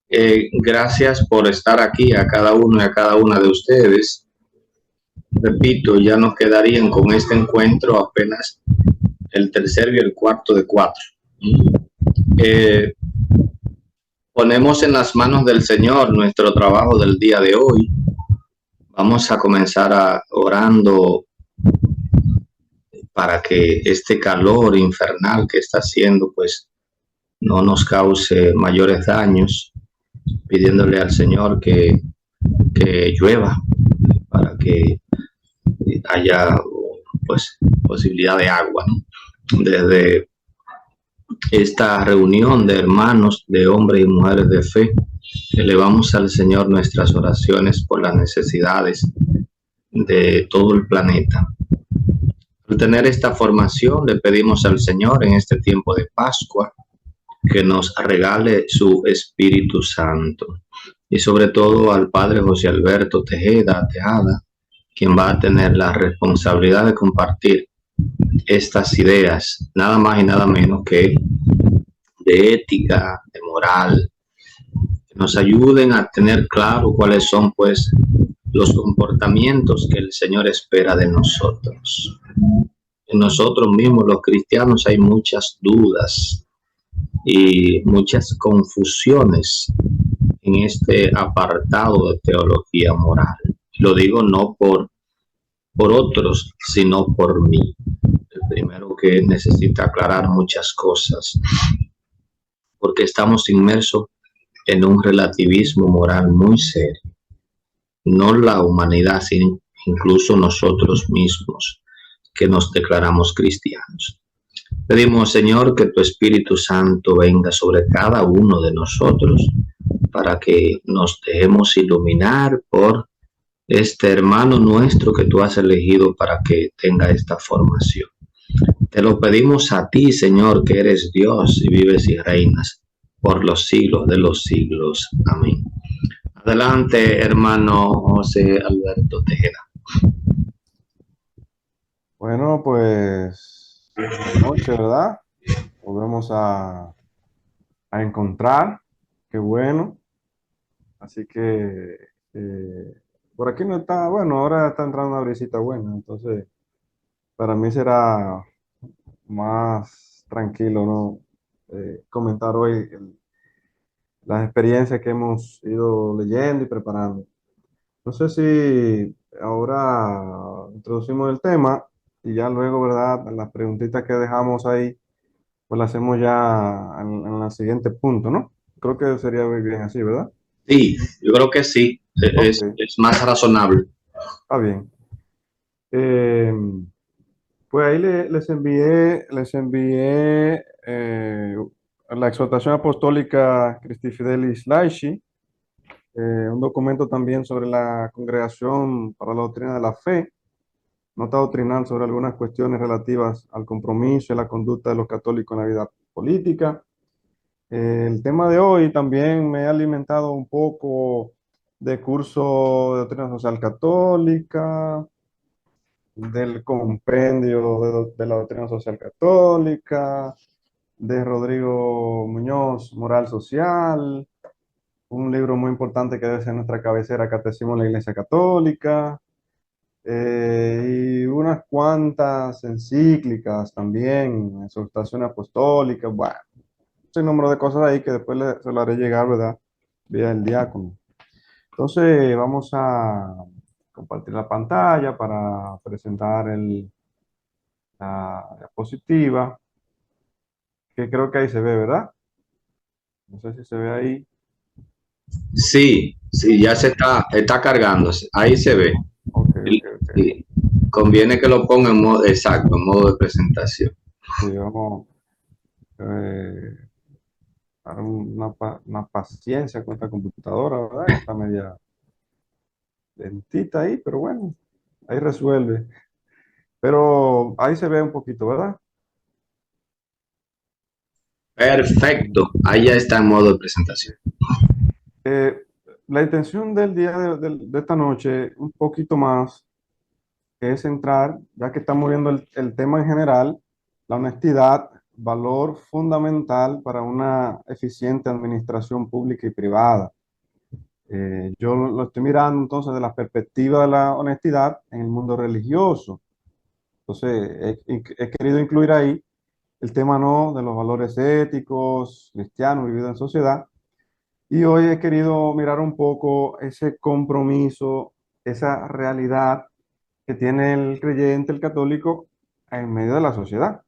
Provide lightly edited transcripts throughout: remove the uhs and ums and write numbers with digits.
Gracias por estar aquí a cada uno y a cada una de ustedes. Repito, ya nos quedarían con este encuentro apenas el tercero y el cuarto de cuatro. Eh, Ponemos en las manos del Señor nuestro trabajo del día de hoy. Vamos a comenzar orando para que este calor infernal que está haciendo, pues, no nos cause mayores daños, pidiéndole al Señor que llueva para que haya, pues, posibilidad de agua, ¿no? Desde esta reunión de hermanos, de hombres y mujeres de fe, elevamos al Señor nuestras oraciones por las necesidades de todo el planeta. Al tener esta formación, le pedimos al Señor en este tiempo de Pascua que nos regale su Espíritu Santo, y sobre todo al Padre José Alberto Tejada, quien va a tener la responsabilidad de compartir estas ideas, nada más y nada menos que de ética, de moral, que nos ayuden a tener claro cuáles son, pues, los comportamientos que el Señor espera de nosotros. En nosotros mismos, los cristianos, hay muchas dudas y muchas confusiones en este apartado de teología moral. Lo digo no por otros, sino por mí. El primero que necesita aclarar muchas cosas, porque estamos inmersos en un relativismo moral muy serio. No la humanidad, sino incluso nosotros mismos, que nos declaramos cristianos. Pedimos, Señor, que tu Espíritu Santo venga sobre cada uno de nosotros para que nos dejemos iluminar por este hermano nuestro que tú has elegido para que tenga esta formación. Te lo pedimos a ti, Señor, que eres Dios y vives y reinas por los siglos de los siglos. Amén. Adelante, hermano José Alberto Tejeda. Bueno, pues buenas noches, ¿verdad? Volvemos a encontrar, qué bueno. Así que por aquí no está, bueno, ahora está entrando una brisita buena, entonces para mí será más tranquilo, ¿no? Comentar hoy las experiencias que hemos ido leyendo y preparando. No sé si ahora introducimos el tema y ya luego, ¿verdad? Las preguntitas que dejamos ahí, pues las hacemos ya en el siguiente punto, ¿no? Creo que sería muy bien así, ¿verdad? Sí, yo creo que sí, Ok, es más razonable. está bien. Eh, pues ahí les envié la exhortación apostólica Christi Fidelis Laici, un documento también sobre la Congregación para la Doctrina de la Fe, nota doctrinal sobre algunas cuestiones relativas al compromiso y la conducta de los católicos en la vida política. El tema de hoy también me ha alimentado un poco de curso de doctrina social católica, del compendio de la doctrina social católica, de Rodrigo Muñoz, Moral Social, un libro muy importante que debe ser nuestra cabecera, Catecismo de la Iglesia Católica, y unas cuantas encíclicas también, exhortaciones apostólicas, bueno, un número de cosas ahí que después se lo haré llegar, ¿verdad? Vía el diácono. Entonces, vamos a compartir la pantalla para presentar la diapositiva, que creo que ahí se ve, ¿verdad? No sé si se ve ahí. Sí, sí, ya está cargándose, ahí se ve. Ok, ok, ok. Y conviene que lo ponga en modo exacto, en modo de presentación. Sí, vamos a dar una paciencia con esta computadora, ¿verdad? Que está media lentita ahí, pero bueno, ahí resuelve. Pero ahí se ve un poquito, ¿verdad? Perfecto, ahí ya está en modo de presentación. Eh, la intención del día de esta noche, un poquito más, es centrar, ya que estamos viendo el tema en general, la honestidad, valor fundamental para una eficiente administración pública y privada. Yo lo estoy mirando entonces de la perspectiva de la honestidad en el mundo religioso. Entonces, he querido incluir ahí el tema no de los valores éticos, cristianos, vividos en sociedad. Y hoy he querido mirar un poco ese compromiso, esa realidad que tiene el creyente, el católico, en medio de la sociedad.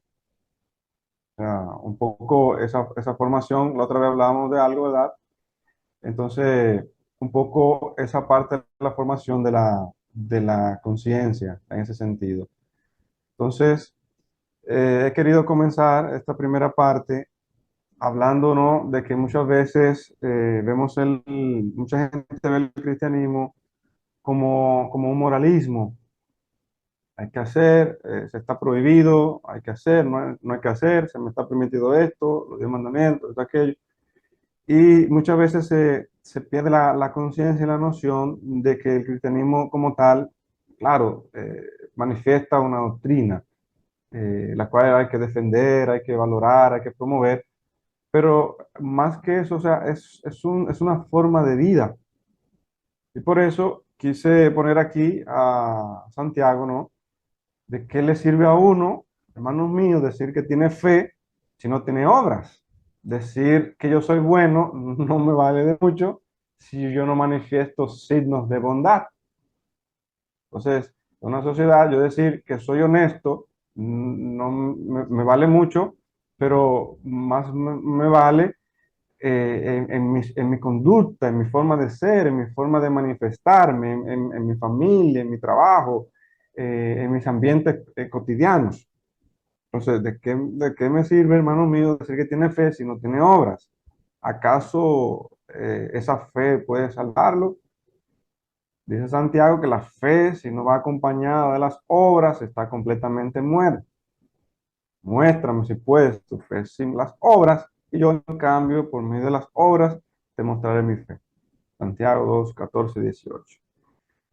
O sea, un poco esa formación, la otra vez hablábamos de algo, ¿verdad? Entonces, un poco esa parte de la formación de la conciencia en ese sentido. Entonces, he querido comenzar esta primera parte hablando, ¿no? De que muchas veces vemos mucha gente ve el cristianismo como un moralismo. Hay que hacer, se está prohibido, hay que hacer, no hay que hacer, se me está permitido esto, los 10 mandamientos, esto, aquello. Y muchas veces se pierde la conciencia y la noción de que el cristianismo como tal, claro, manifiesta una doctrina, la cual hay que defender, hay que valorar, hay que promover, pero más que eso, o sea, es una forma de vida. Y por eso quise poner aquí a Santiago, ¿no? ¿De qué le sirve a uno, hermanos míos, decir que tiene fe si no tiene obras? Decir que yo soy bueno no me vale de mucho si yo no manifiesto signos de bondad. Entonces, en una sociedad, yo decir que soy honesto no me vale mucho, pero más me vale en mi conducta, en mi forma de ser, en mi forma de manifestarme, en mi familia, en mi trabajo, en mis ambientes cotidianos. Entonces, ¿de qué me sirve, hermano mío, decir que tiene fe si no tiene obras? ¿Acaso esa fe puede salvarlo? Dice Santiago que la fe, si no va acompañada de las obras, está completamente muerta. Muéstrame si puedes tu fe sin las obras, y yo en cambio, por medio de las obras, te mostraré mi fe. Santiago 2, 14, 18.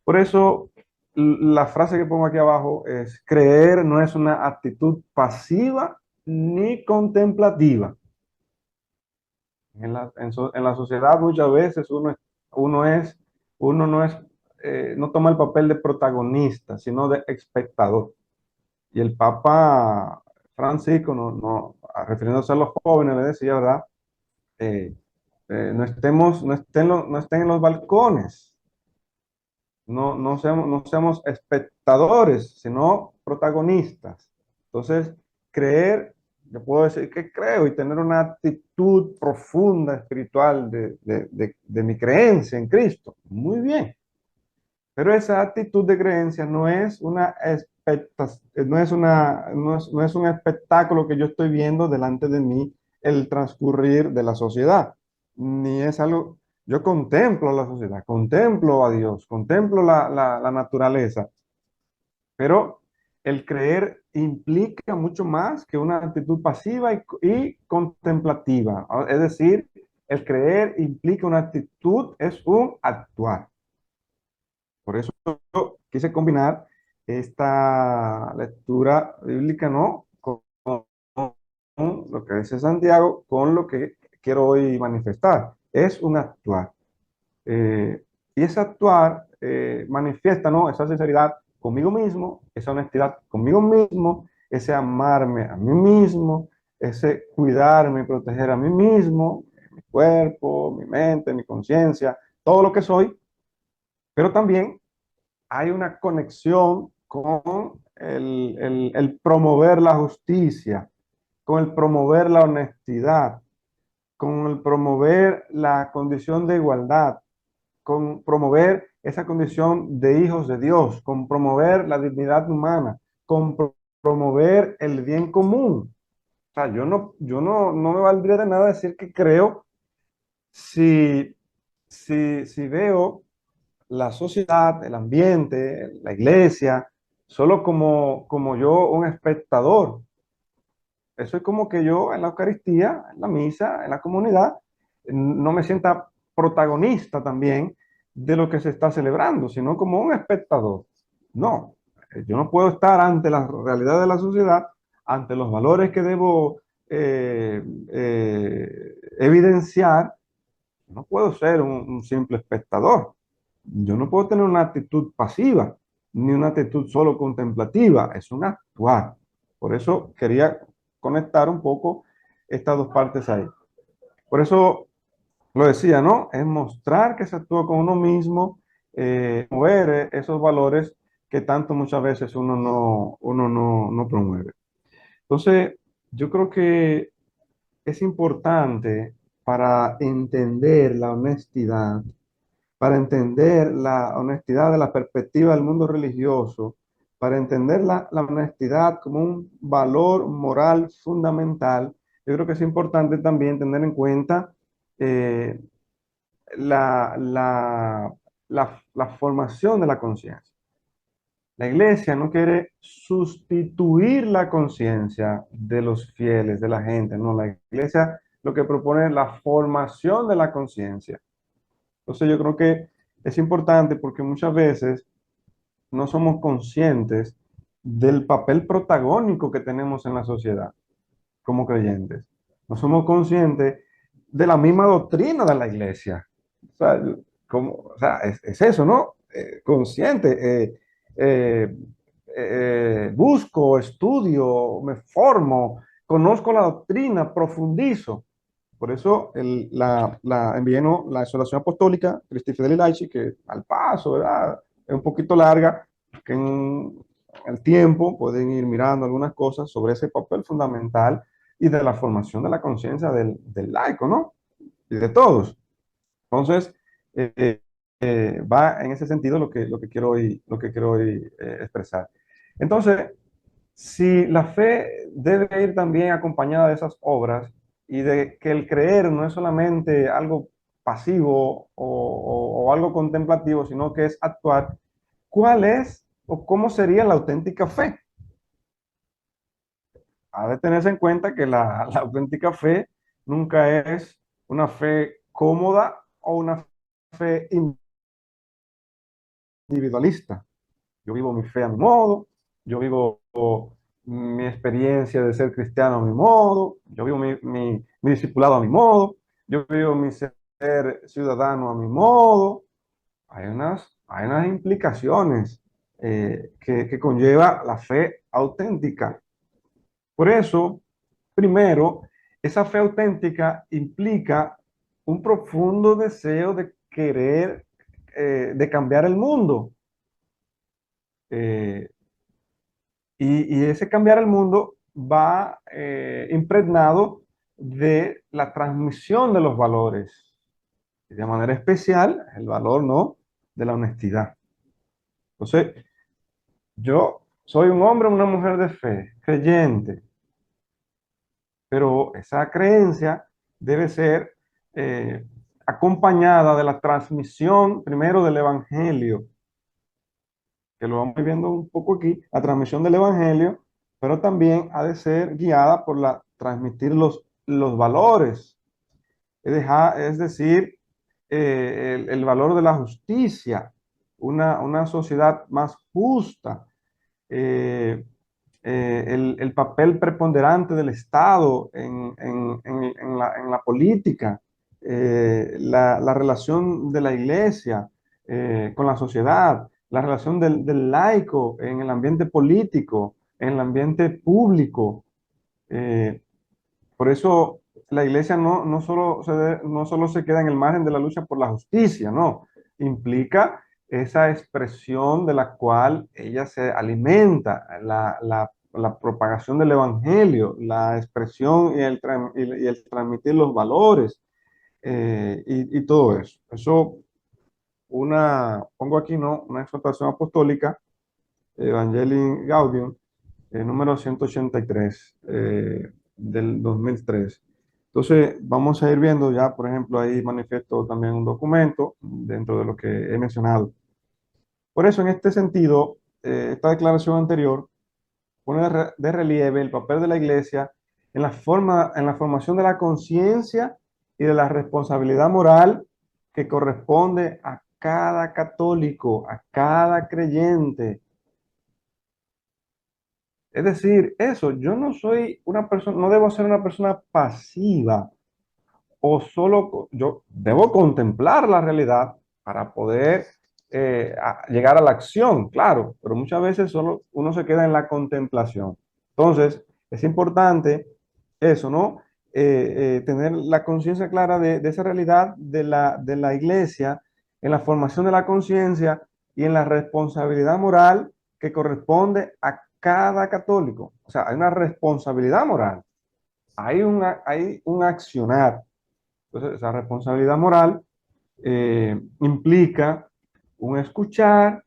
Por eso, la frase que pongo aquí abajo es: creer no es una actitud pasiva ni contemplativa. En la sociedad muchas veces uno es, uno no es, no toma el papel de protagonista, sino de espectador. Y el Papa Francisco, refiriéndose a los jóvenes, le decía, ¿verdad? Eh, no estén en los balcones, no seamos espectadores, sino protagonistas. Entonces, creer, yo puedo decir que creo y tener una actitud profunda espiritual de mi creencia en Cristo. Muy bien. Pero esa actitud de creencia no es un espectáculo que yo estoy viendo delante de mí el transcurrir de la sociedad, ni es algo, yo contemplo la sociedad, contemplo a Dios, contemplo la naturaleza, pero el creer implica mucho más que una actitud pasiva y contemplativa. Es decir, el creer implica una actitud, es un actuar. Por eso quise combinar esta lectura bíblica, ¿no? Con lo que dice Santiago, con lo que quiero hoy manifestar. Es un actuar. Y ese actuar manifiesta, ¿no? Esa sinceridad conmigo mismo, esa honestidad conmigo mismo, ese amarme a mí mismo, ese cuidarme y proteger a mí mismo, mi cuerpo, mi mente, mi conciencia, todo lo que soy, pero también hay una conexión con el promover la justicia, con el promover la honestidad, con el promover la condición de igualdad, con promover esa condición de hijos de Dios, con promover la dignidad humana, con promover el bien común. O sea, yo no me valdría de nada decir que creo si, si veo la sociedad, el ambiente, la iglesia, solo como yo, un espectador. Eso es como que yo en la Eucaristía, en la misa, en la comunidad, no me sienta protagonista también de lo que se está celebrando, sino como un espectador. No, yo no puedo estar ante la realidad de la sociedad, ante los valores que debo eh, evidenciar, no puedo ser un simple espectador. Yo no puedo tener una actitud pasiva, ni una actitud solo contemplativa, es un actuar. Por eso quería conectar un poco estas dos partes ahí. Por eso lo decía, ¿no? Es mostrar que se actúa con uno mismo, mover esos valores que tanto muchas veces uno no promueve. Entonces, yo creo que es importante para entender la honestidad, para entender la honestidad de la perspectiva del mundo religioso, para entender la honestidad como un valor moral fundamental. Yo creo que es importante también tener en cuenta eh, la, la, la formación de la conciencia. La iglesia no quiere sustituir la conciencia de los fieles, de la gente, no, la iglesia lo que propone es la formación de la conciencia. Entonces yo creo que es importante porque muchas veces no somos conscientes del papel protagónico que tenemos en la sociedad como creyentes. No somos conscientes de la misma doctrina de la iglesia. O sea, es eso, ¿no? Consciente. Eh, Busco, estudio, me formo, conozco la doctrina, profundizo. Por eso envié, ¿no?, la exhortación apostólica Christi Fideli Laici, que al paso, ¿verdad? Es un poquito larga, que en el tiempo pueden ir mirando algunas cosas sobre ese papel fundamental y de la formación de la conciencia del laico, ¿no? Y de todos. Entonces, eh, va en ese sentido lo que quiero hoy expresar. Entonces, si la fe debe ir también acompañada de esas obras y de que el creer no es solamente algo pasivo o algo contemplativo, sino que es actuar, ¿cuál es o cómo sería la auténtica fe? Ha de tenerse en cuenta que la auténtica fe nunca es una fe cómoda o una fe individualista. Yo vivo mi fe a mi modo, yo vivo mi experiencia de ser cristiano a mi modo, yo vivo mi discipulado a mi modo, yo vivo mi ser ciudadano a mi modo. Hay unas implicaciones que conlleva la fe auténtica. Por eso, primero, esa fe auténtica implica un profundo deseo de querer, de cambiar el mundo. Eh, y ese cambiar el mundo va impregnado de la transmisión de los valores. Y de manera especial, el valor, ¿no?, de la honestidad. Entonces, yo soy un hombre o una mujer de fe, creyente, pero esa creencia debe ser eh, acompañada de la transmisión primero del Evangelio, que lo vamos viendo un poco aquí, la transmisión del Evangelio, pero también ha de ser guiada por transmitir los valores, es decir, el valor de la justicia, una sociedad más justa, eh, el papel preponderante del Estado en la política, la relación de la iglesia con la sociedad, la relación del laico en el ambiente político, en el ambiente público. Eh, por eso la iglesia no solo se queda en el margen de la lucha por la justicia, no, implica esa expresión de la cual ella se alimenta, la propagación del evangelio, la expresión y el transmitir los valores y todo eso. Eso, pongo aquí, ¿no?, una exhortación apostólica, Evangelii Gaudium, número 183 del 2003. Entonces, vamos a ir viendo ya, por ejemplo, ahí manifiesto también un documento dentro de lo que he mencionado. Por eso, en este sentido, esta declaración anterior pone de relieve el papel de la Iglesia en la formación de la conciencia y de la responsabilidad moral que corresponde a cada católico, a cada creyente. Es decir, eso, yo no soy una persona, no debo ser una persona pasiva o solo, yo debo contemplar la realidad para poder llegar a la acción, claro, pero muchas veces solo uno se queda en la contemplación. Entonces, es importante eso, ¿no? Tener la conciencia clara de esa realidad de la iglesia en la formación de la conciencia y en la responsabilidad moral que corresponde a cada católico. O sea, hay una responsabilidad moral, hay un accionar. Entonces, esa responsabilidad moral implica un escuchar,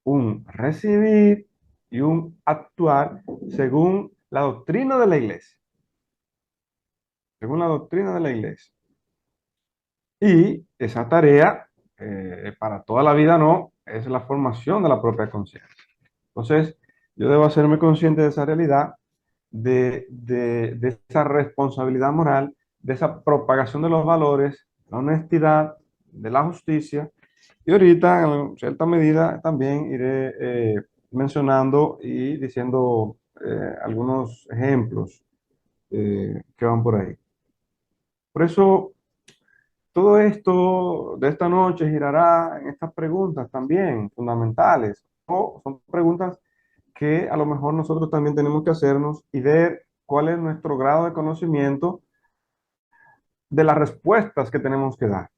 un recibir y un actuar según la doctrina de la iglesia, según la doctrina de la iglesia. Y esa tarea, para toda la vida no, es la formación de la propia conciencia. Entonces, yo debo hacerme consciente de esa realidad, de esa responsabilidad moral, de esa propagación de los valores, la honestidad, de la justicia. Y ahorita, en cierta medida, también iré mencionando y diciendo algunos ejemplos que van por ahí. Por eso, todo esto de esta noche girará en estas preguntas también fundamentales. O son preguntas que a lo mejor nosotros también tenemos que hacernos y ver cuál es nuestro grado de conocimiento de las respuestas que tenemos que dar.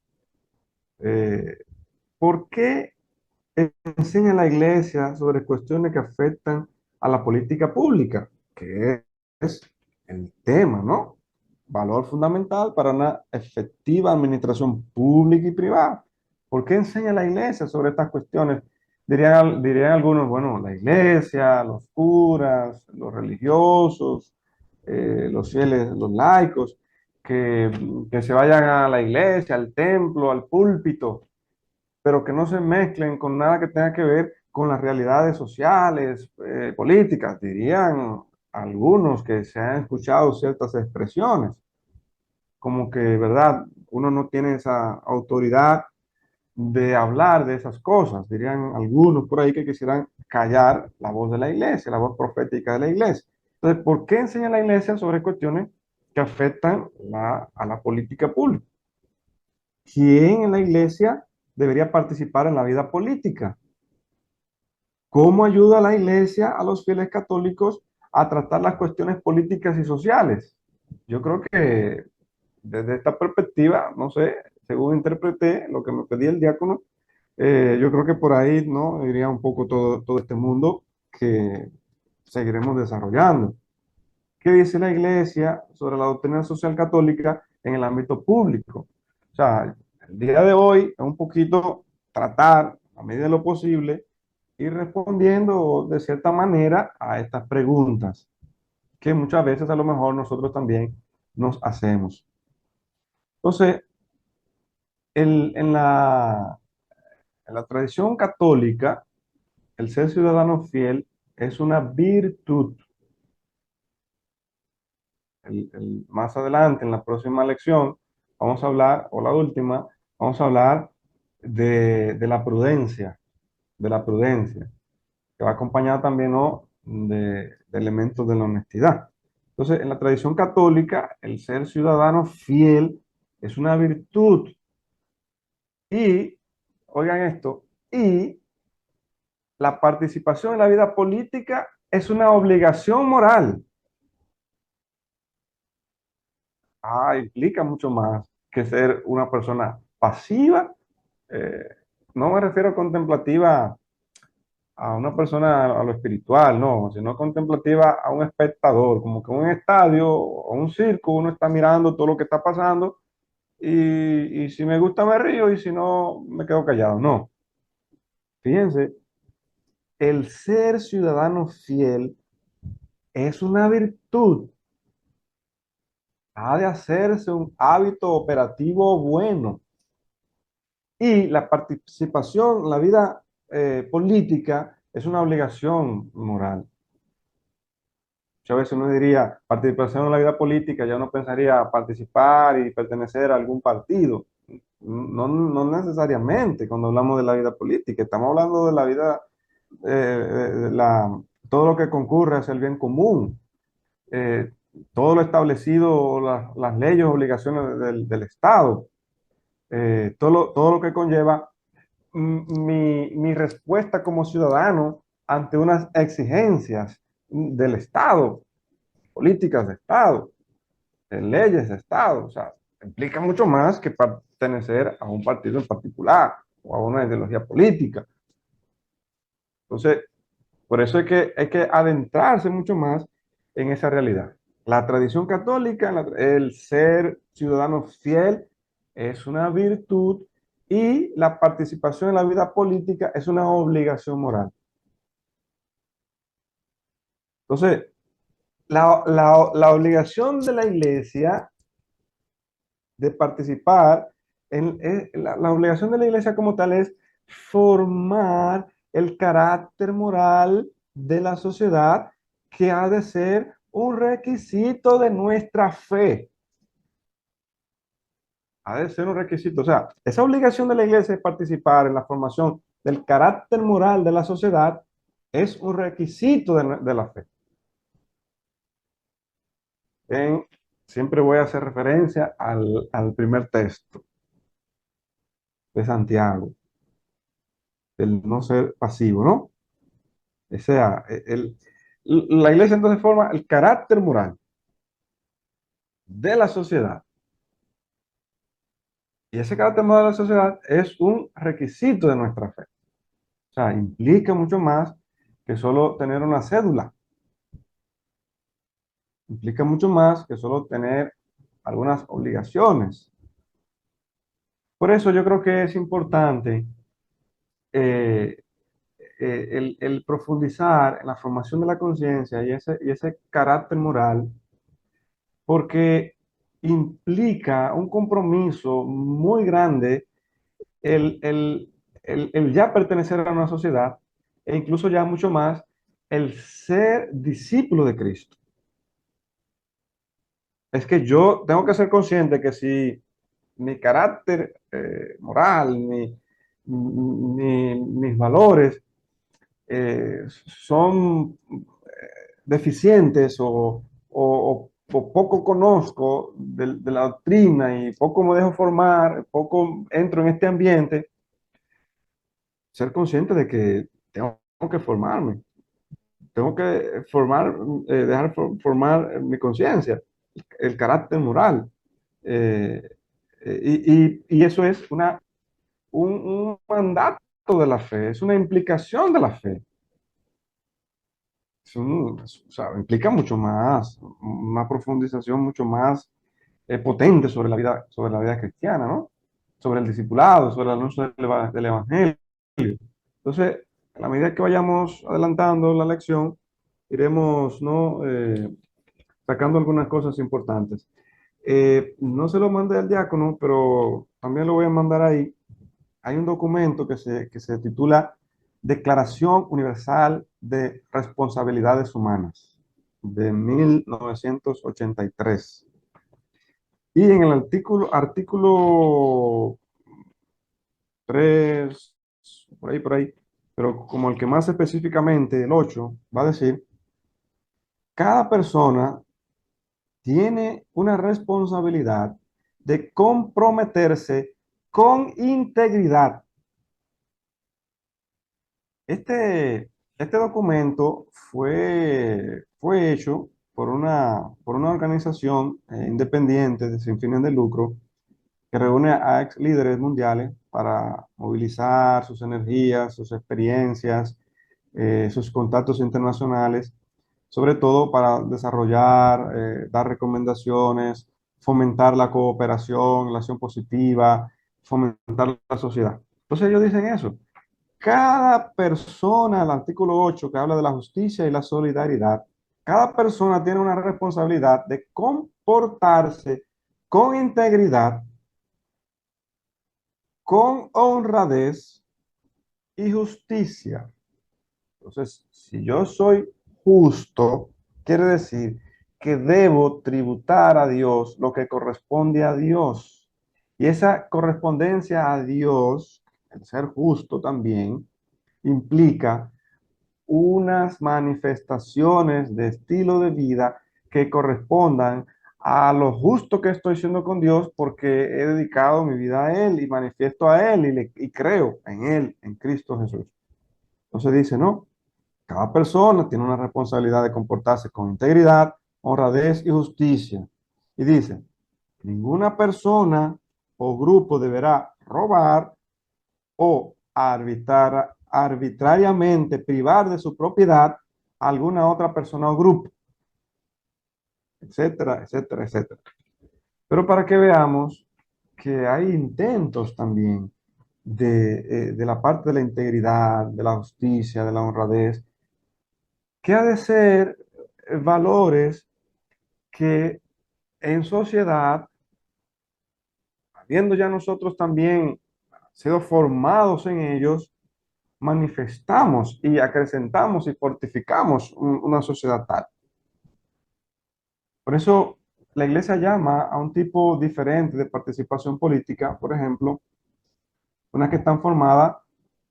Eh, ¿Por qué enseña la iglesia sobre cuestiones que afectan a la política pública? Que es el tema, ¿no? Valor fundamental para una efectiva administración pública y privada. ¿Por qué enseña la iglesia sobre estas cuestiones? Dirían algunos, bueno, la iglesia, los curas, los religiosos, los fieles, los laicos, que se vayan a la iglesia, al templo, al púlpito, pero que no se mezclen con nada que tenga que ver con las realidades sociales, políticas, dirían algunos que se han escuchado ciertas expresiones, como que, ¿verdad? Uno no tiene esa autoridad de hablar de esas cosas, dirían algunos por ahí que quisieran callar la voz de la iglesia, la voz profética de la iglesia. Entonces, ¿por qué enseña la iglesia sobre cuestiones que afectan a la política pública? ¿Quién en la iglesia debería participar en la vida política? ¿Cómo ayuda la iglesia a los fieles católicos a tratar las cuestiones políticas y sociales? Yo creo que desde esta perspectiva, no sé, según interpreté lo que me pedía el diácono, yo creo que por ahí no iría un poco todo este mundo que seguiremos desarrollando. ¿Qué dice la iglesia sobre la doctrina social católica en el ámbito público? O sea, el día de hoy es un poquito tratar, a medida de lo posible, ir respondiendo de cierta manera a estas preguntas que muchas veces a lo mejor nosotros también nos hacemos. Entonces, en en la tradición católica, el ser ciudadano fiel es una virtud. Más adelante, en la próxima lección, vamos a hablar, o la última, vamos a hablar de de la prudencia, que va acompañada también, ¿no?, de elementos de la honestidad. Entonces, en la tradición católica, el ser ciudadano fiel es una virtud y, oigan esto, y la participación en la vida política es una obligación moral. Implica mucho más que ser una persona pasiva. Eh, no me refiero a contemplativa a una persona a lo espiritual, no, sino contemplativa a un espectador, como que en un estadio o un circo uno está mirando todo lo que está pasando y si me gusta me río y si no me quedo callado. No, fíjense, el ser ciudadano fiel es una virtud, ha de hacerse un hábito operativo bueno. Y la participación en la vida política es una obligación moral. Muchas veces uno diría, participación en la vida política, ya uno pensaría participar y pertenecer a algún partido. No, no necesariamente cuando hablamos de la vida política, estamos hablando de la vida, de la todo lo que concurre hacia el bien común, eh, todo lo establecido, las leyes, obligaciones del Estado, todo lo que conlleva mi respuesta como ciudadano ante unas exigencias del Estado, políticas de Estado, leyes de Estado. O sea, implica mucho más que pertenecer a un partido en particular o a una ideología política. Entonces, por eso hay que adentrarse mucho más en esa realidad. La tradición católica, el ser ciudadano fiel es una virtud y la participación en la vida política es una obligación moral. Entonces, la obligación de la iglesia de participar, la obligación de la iglesia como tal es formar el carácter moral de la sociedad, que ha de ser un requisito de nuestra fe. Ha de ser un requisito. O sea, esa obligación de la iglesia de participar en la formación del carácter moral de la sociedad es un requisito de la fe. En, siempre voy a hacer referencia al primer texto de Santiago, el no ser pasivo, ¿no? O sea, la iglesia entonces forma el carácter moral de la sociedad. Y ese carácter moral de la sociedad es un requisito de nuestra fe. O sea, implica mucho más que solo tener una cédula. Implica mucho más que solo tener algunas obligaciones. Por eso yo creo que es importante eh, el profundizar en la formación de la conciencia y ese carácter moral, porque implica un compromiso muy grande el, el, el ya pertenecer a una sociedad, e incluso ya mucho más el ser discípulo de Cristo. Es que yo tengo que ser consciente que si mi carácter moral, mis valores son deficientes o poco conozco de la doctrina y poco me dejo formar, poco entro en este ambiente, ser consciente de que tengo que formarme, tengo que formar, formar mi conciencia, el carácter moral. Eh, y eso es un mandato de la fe, es una implicación de la fe. O sea, implica mucho más, una profundización mucho más potente sobre la vida cristiana, ¿no? Sobre el discipulado, sobre el anuncio del evangelio. Entonces, a la medida que vayamos adelantando la lección, iremos, ¿no? Sacando algunas cosas importantes. No se lo mandé al diácono, pero también lo voy a mandar ahí. Hay un documento que se titula Declaración Universal de Responsabilidades Humanas, de 1983. Y en el artículo 3, por ahí, pero como el que más específicamente, el 8, va a decir, cada persona tiene una responsabilidad de comprometerse con integridad. Este documento fue hecho por una organización independiente, sin fines de lucro, que reúne a ex líderes mundiales para movilizar sus energías, sus experiencias, sus contactos internacionales, sobre todo para desarrollar, dar recomendaciones, fomentar la cooperación, la acción positiva, fomentar la sociedad. Entonces ellos dicen eso. Cada persona, el artículo 8 que habla de la justicia y la solidaridad, cada persona tiene una responsabilidad de comportarse con integridad, con honradez y justicia. Entonces, si yo soy justo, quiere decir que debo tributar a Dios lo que corresponde a Dios. Y esa correspondencia a Dios, el ser justo también, implica unas manifestaciones de estilo de vida que correspondan a lo justo que estoy siendo con Dios porque he dedicado mi vida a Él y manifiesto a Él y creo en Él, en Cristo Jesús. Entonces dice, no, cada persona tiene una responsabilidad de comportarse con integridad, honradez y justicia. Y dice, ninguna persona o grupo deberá robar o arbitrariamente privar de su propiedad a alguna otra persona o grupo, etcétera, etcétera, etcétera. Pero para que veamos que hay intentos también de la parte de la integridad, de la justicia, de la honradez, que ha de ser valores que en sociedad, habiendo ya nosotros también sido formados en ellos, manifestamos y acrecentamos y fortificamos una sociedad tal. Por eso la iglesia llama a un tipo diferente de participación política, por ejemplo, unas que están formadas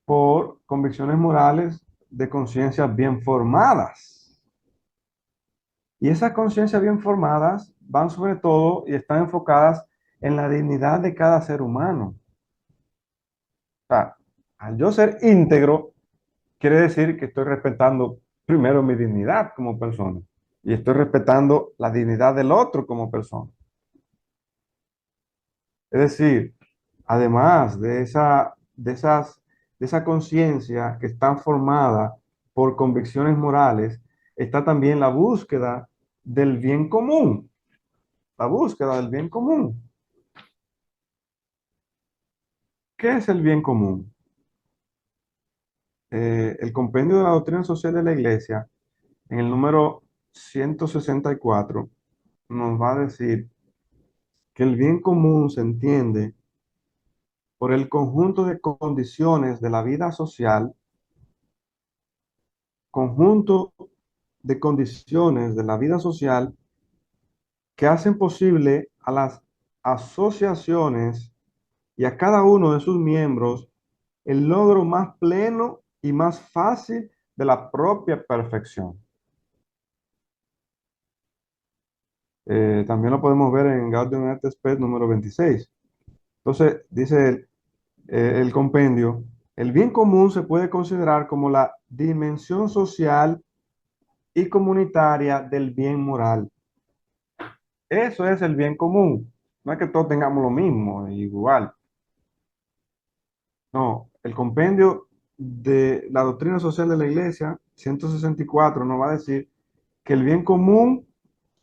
por convicciones morales de conciencias bien formadas. Y esas conciencias bien formadas van sobre todo y están enfocadas en la dignidad de cada ser humano. O sea, al yo ser íntegro, quiere decir que estoy respetando primero mi dignidad como persona y estoy respetando la dignidad del otro como persona. Es decir, además de esa conciencia que está formada por convicciones morales, está también la búsqueda del bien común, la búsqueda del bien común. ¿Qué es el bien común? El compendio de la doctrina social de la Iglesia, en el número 164, nos va a decir que el bien común se entiende por el conjunto de condiciones de la vida social, conjunto de condiciones de la vida social que hacen posible a las asociaciones y a cada uno de sus miembros el logro más pleno y más fácil de la propia perfección. También lo podemos ver en Gaudium et Spes número 26. Entonces, dice el compendio, el bien común se puede considerar como la dimensión social y comunitaria del bien moral. Eso es el bien común. No es que todos tengamos lo mismo, igual. No, el compendio de la doctrina social de la Iglesia, 164, nos va a decir que el bien común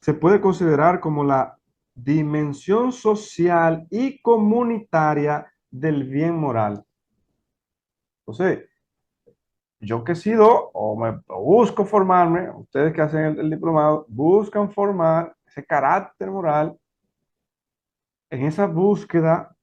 se puede considerar como la dimensión social y comunitaria del bien moral. Entonces, yo que he sido o busco formarme, ustedes que hacen el diplomado, buscan formar ese carácter moral en esa búsqueda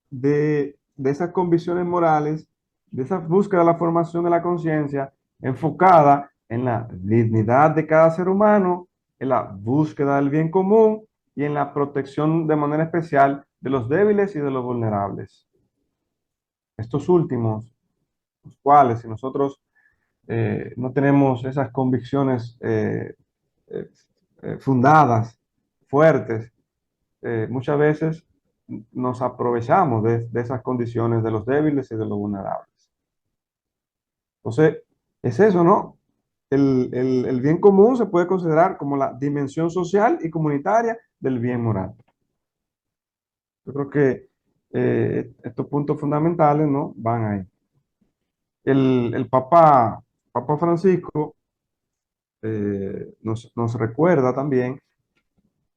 de esas convicciones morales, de esa búsqueda de la formación de la conciencia, enfocada en la dignidad de cada ser humano, en la búsqueda del bien común y en la protección de manera especial de los débiles y de los vulnerables. Estos últimos, los cuales si nosotros no tenemos esas convicciones eh, fundadas, fuertes, muchas veces nos aprovechamos de esas condiciones de los débiles y de los vulnerables. Entonces, es eso, ¿no? El bien común se puede considerar como la dimensión social y comunitaria del bien moral. Yo creo que estos puntos fundamentales, ¿no? Van ahí. El Papa Francisco nos recuerda también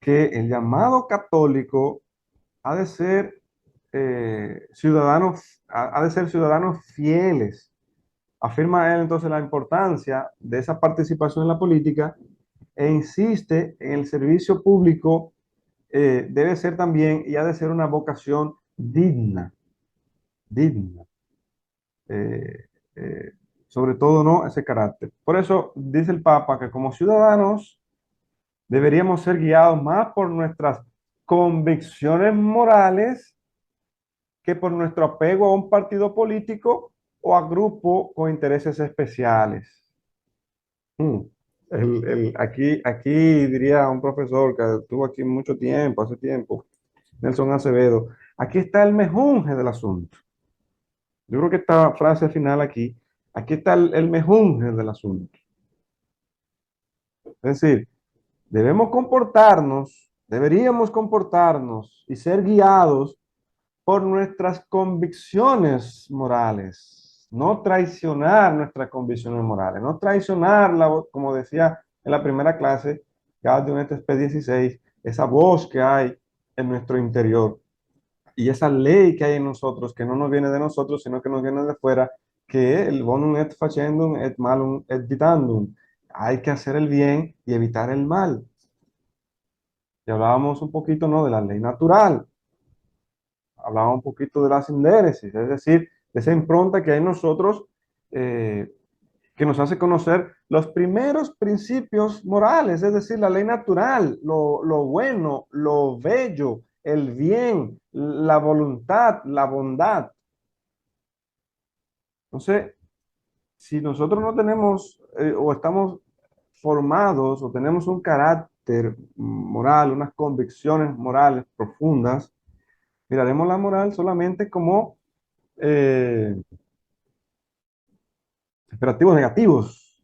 que el llamado católico ha de ser ha de ser ciudadanos fieles. Afirma él entonces la importancia de esa participación en la política e insiste en el servicio público debe ser también y ha de ser una vocación digna, digna. Eh, eh, sobre todo, ¿no? Ese carácter. Por eso dice el Papa que como ciudadanos deberíamos ser guiados más por nuestras convicciones morales que por nuestro apego a un partido político o a grupo con intereses especiales. Mm. Aquí diría un profesor que estuvo aquí mucho tiempo, hace tiempo, Nelson Acevedo, aquí está el mejunje del asunto. Yo creo que esta frase final aquí está el mejunje del asunto. Es decir, deberíamos comportarnos y ser guiados por nuestras convicciones morales, no traicionar nuestras convicciones morales, no traicionar como decía en la primera clase, Gaudium et Spes 16, esa voz que hay en nuestro interior y esa ley que hay en nosotros, que no nos viene de nosotros, sino que nos viene de fuera, que es el bonum et facendum et malum et vitandum. Hay que hacer el bien y evitar el mal. Y hablábamos un poquito, ¿no?, de la ley natural, hablaba un poquito de la sindéresis, es decir, de esa impronta que hay en nosotros, eh, que nos hace conocer los primeros principios morales, es decir, la ley natural, lo bueno, lo bello, el bien, la voluntad, la bondad. Entonces, si nosotros no tenemos o estamos formados o tenemos un carácter moral, unas convicciones morales profundas, miraremos la moral solamente como eh, imperativos negativos.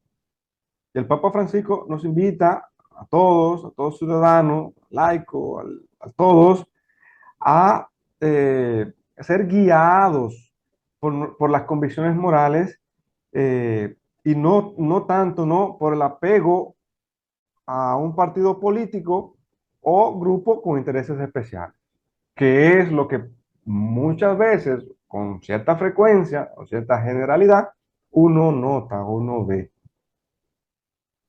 Y el Papa Francisco nos invita a todos ciudadanos, laicos, a todos, a ser guiados por las convicciones morales y no tanto no por el apego a un partido político o grupo con intereses especiales, que es lo que muchas veces, con cierta frecuencia o cierta generalidad, uno nota, uno ve.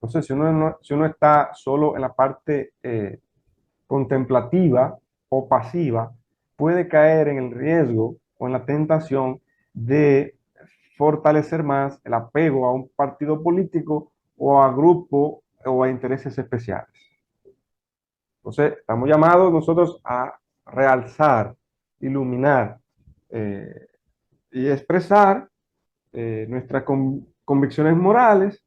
Entonces, si uno está solo en la parte contemplativa o pasiva, puede caer en el riesgo o en la tentación de fortalecer más el apego a un partido político o a grupo o a intereses especiales. Entonces, estamos llamados nosotros a realzar, iluminar eh, y expresar nuestras convicciones morales,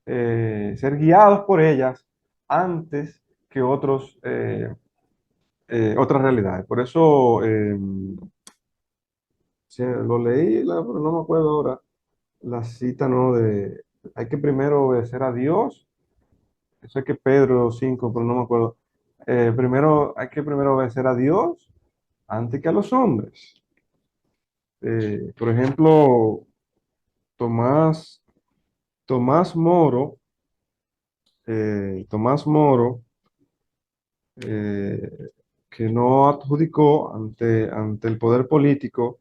ser guiados por ellas antes que otras realidades. Por eso lo leí, pero no me acuerdo ahora la cita, ¿no? Hay que primero obedecer a Dios. Eso es que Pedro 5, pero no me acuerdo. Hay que primero obedecer a Dios antes que a los hombres. Por ejemplo, Tomás, Tomás Moro, Tomás Moro, eh, que no adjudicó ante el poder político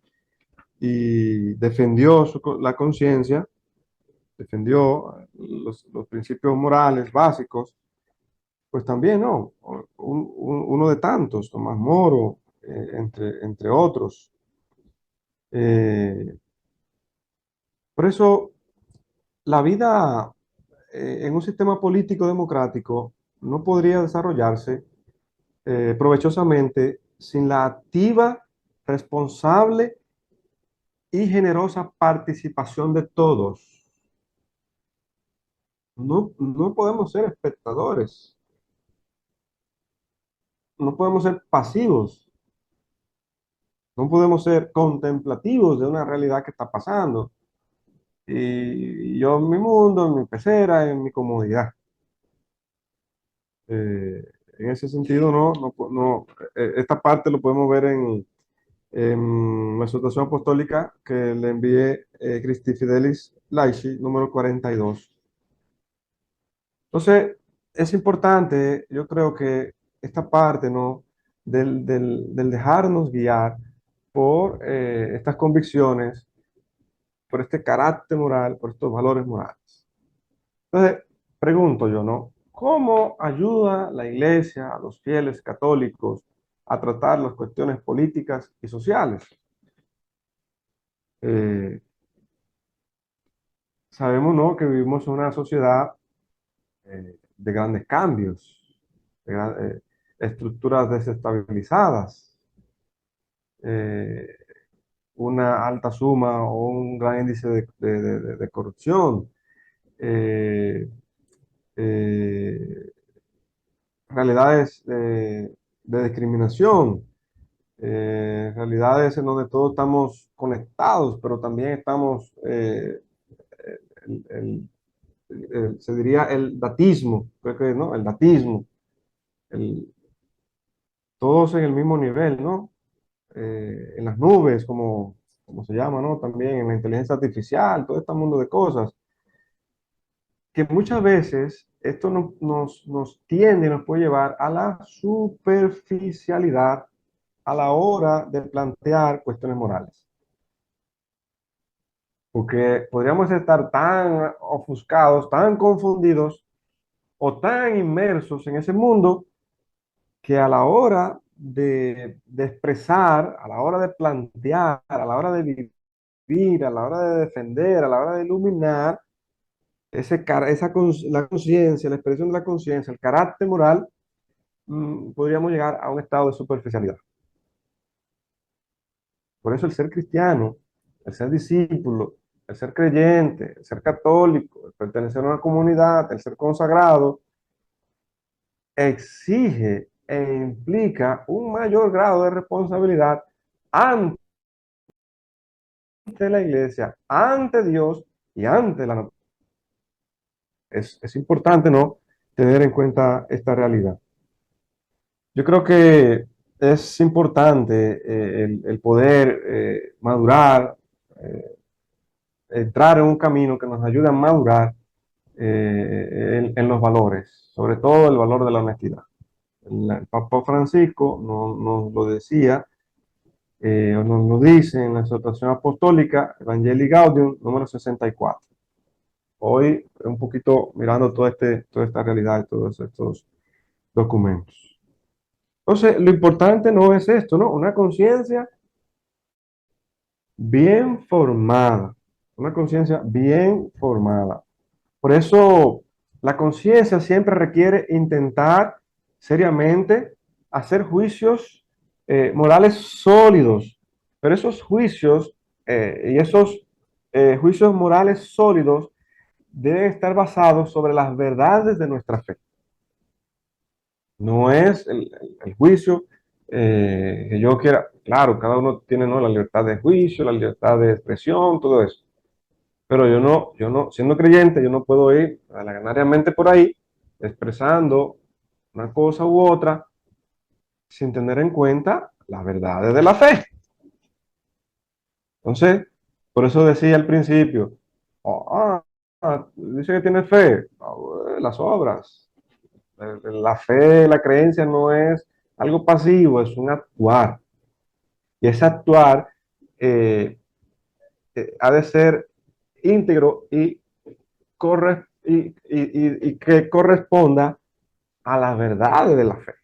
y defendió la conciencia, defendió los principios morales básicos, pues también, ¿no? Uno de tantos, Tomás Moro, entre otros. Eh, por eso, la vida en un sistema político democrático no podría desarrollarse provechosamente sin la activa, responsable y generosa participación de todos. No podemos ser espectadores, no podemos ser pasivos, no podemos ser contemplativos de una realidad que está pasando. Y yo en mi mundo, en mi pecera, en mi comodidad. Eh, en ese sentido, esta parte lo podemos ver en la exhortación apostólica que le envié Christi Fidelis Laici, número 42. Entonces, es importante, yo creo que esta parte, ¿no?, del dejarnos guiar por estas convicciones, por este carácter moral, por estos valores morales. Entonces, pregunto yo, ¿no? ¿Cómo ayuda la Iglesia a los fieles católicos a tratar las cuestiones políticas y sociales? Eh, Sabemos, ¿no?, que vivimos en una sociedad de grandes cambios, estructuras desestabilizadas, eh, una alta suma o un gran índice de corrupción. eh, eh, realidades de discriminación, realidades en donde todos estamos conectados, pero también estamos, el- el- se diría el datismo, creo que, ¿no? El datismo, el, todos en el mismo nivel, ¿no? En las nubes, como se llama, ¿no? También en la inteligencia artificial, todo este mundo de cosas, que muchas veces esto nos tiende y nos puede llevar a la superficialidad a la hora de plantear cuestiones morales. Porque podríamos estar tan ofuscados, tan confundidos o tan inmersos en ese mundo que a la hora de expresar, a la hora de plantear, a la hora de vivir, a la hora de defender, a la hora de iluminar, la conciencia, la expresión de la conciencia, el carácter moral, podríamos llegar a un estado de superficialidad. Por eso el ser cristiano, el ser discípulo, el ser creyente, el ser católico, el pertenecer a una comunidad, el ser consagrado, exige e implica un mayor grado de responsabilidad ante la iglesia, ante Dios y ante la naturaleza. Es importante, ¿no?, tener en cuenta esta realidad. Yo creo que es importante el poder madurar, eh, entrar en un camino que nos ayude a madurar en los valores, sobre todo el valor de la honestidad. El Papa Francisco nos lo decía, o nos lo dice en la exhortación apostólica Evangelii Gaudium número 64. Hoy un poquito mirando toda esta realidad y todos estos documentos. Entonces, lo importante no es esto, ¿no? Una conciencia bien formada, una conciencia bien formada. Por eso, la conciencia siempre requiere intentar seriamente hacer juicios morales sólidos, pero esos juicios y esos juicios morales sólidos deben estar basados sobre las verdades de nuestra fe. No es el juicio que yo quiera. Claro, cada uno tiene, ¿no?, la libertad de juicio, la libertad de expresión, todo eso. Pero yo no, siendo creyente, yo no puedo ir ganariamente por ahí expresando una cosa u otra sin tener en cuenta las verdades de la fe. Entonces, por eso decía al principio, dice que tiene fe, las obras. La fe, la creencia no es algo pasivo, es un actuar. Y ese actuar eh, ha de ser íntegro y que corresponda a las verdades de la fe.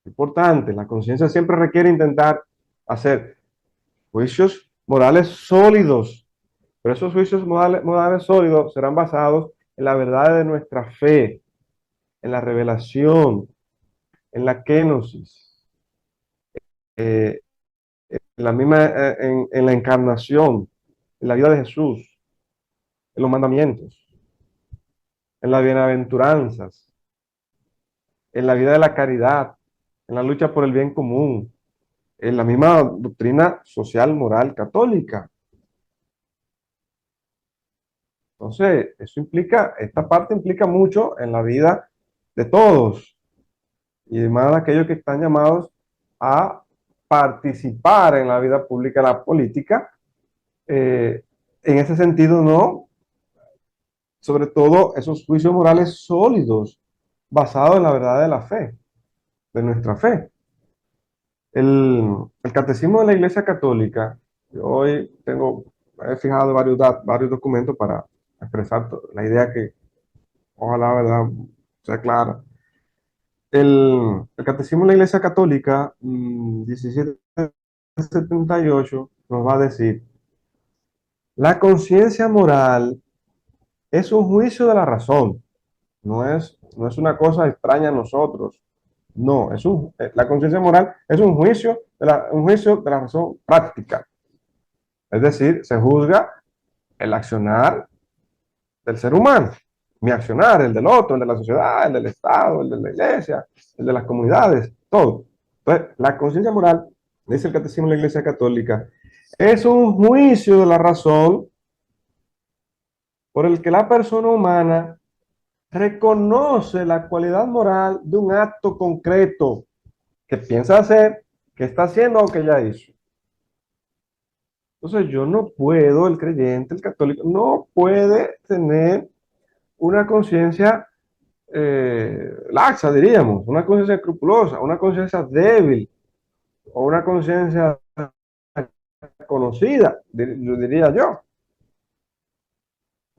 Importante, la conciencia siempre requiere intentar hacer juicios morales sólidos, pero esos juicios morales sólidos serán basados en la verdad de nuestra fe, en la revelación, en la kenosis, eh, en la encarnación, en la vida de Jesús, en los mandamientos, en las bienaventuranzas, en la vida de la caridad, en la lucha por el bien común, en la misma doctrina social moral católica. Entonces, esta parte implica mucho en la vida de todos y además de aquellos que están llamados a participar en la vida pública, la política. En ese sentido, no, sobre todo esos juicios morales sólidos basados en la verdad de la fe, de nuestra fe. El catecismo de la Iglesia Católica, yo hoy he fijado varios documentos para expresar la idea que ojalá, ¿verdad?, sea clara. El catecismo de la Iglesia Católica, 1778, nos va a decir, la conciencia moral es un juicio de la razón, no es una cosa extraña a nosotros. No, la conciencia moral es un juicio de la razón práctica. Es decir, se juzga el accionar del ser humano. Mi accionar, el del otro, el de la sociedad, el del Estado, el de la iglesia, el de las comunidades, todo. Entonces, la conciencia moral, dice el Catecismo de la Iglesia Católica, es un juicio de la razón por el que la persona humana reconoce la cualidad moral de un acto concreto que piensa hacer, que está haciendo o que ya hizo. Entonces yo no puedo, el creyente, el católico, no puede tener una conciencia laxa, diríamos, una conciencia escrupulosa, una conciencia débil o una conciencia conocida, diría yo.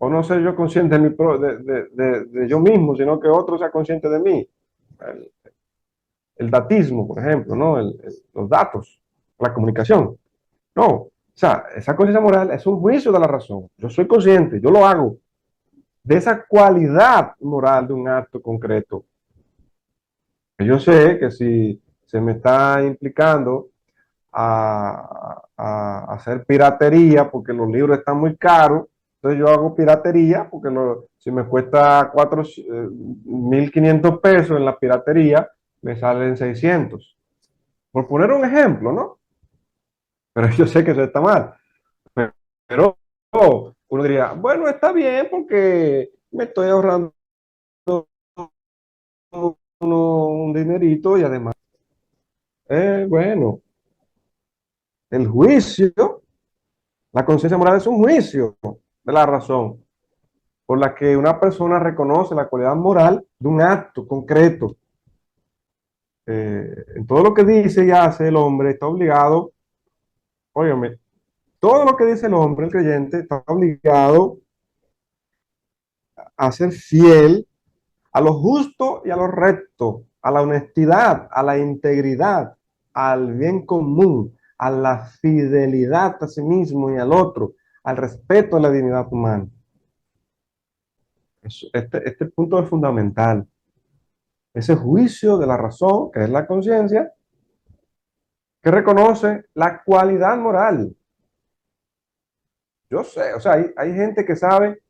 O no ser yo consciente de, de yo mismo, sino que otro sea consciente de mí. El datismo, por ejemplo, ¿no? Los datos, la comunicación. No, o sea, esa conciencia moral es un juicio de la razón. Yo soy consciente, yo lo hago, de esa cualidad moral de un acto concreto. Yo sé que si se me está implicando a hacer piratería porque los libros están muy caros, entonces yo hago piratería porque si me cuesta 1.500 pesos en la piratería, me salen 600. Por poner un ejemplo, ¿no? Pero yo sé que eso está mal. Pero uno diría, bueno, está bien porque me estoy ahorrando un dinerito y además, bueno, el juicio, la conciencia moral es un juicio de la razón por la que una persona reconoce la cualidad moral de un acto concreto. En todo lo que dice y hace el hombre está obligado, óyeme, todo lo que dice el hombre, el creyente, está obligado a ser fiel a lo justo y a lo recto, a la honestidad, a la integridad, al bien común, a la fidelidad a sí mismo y al otro, al respeto a la dignidad humana. Este punto es fundamental. Ese juicio de la razón, que es la conciencia, que reconoce la cualidad moral. Yo sé, o sea, hay gente que sabe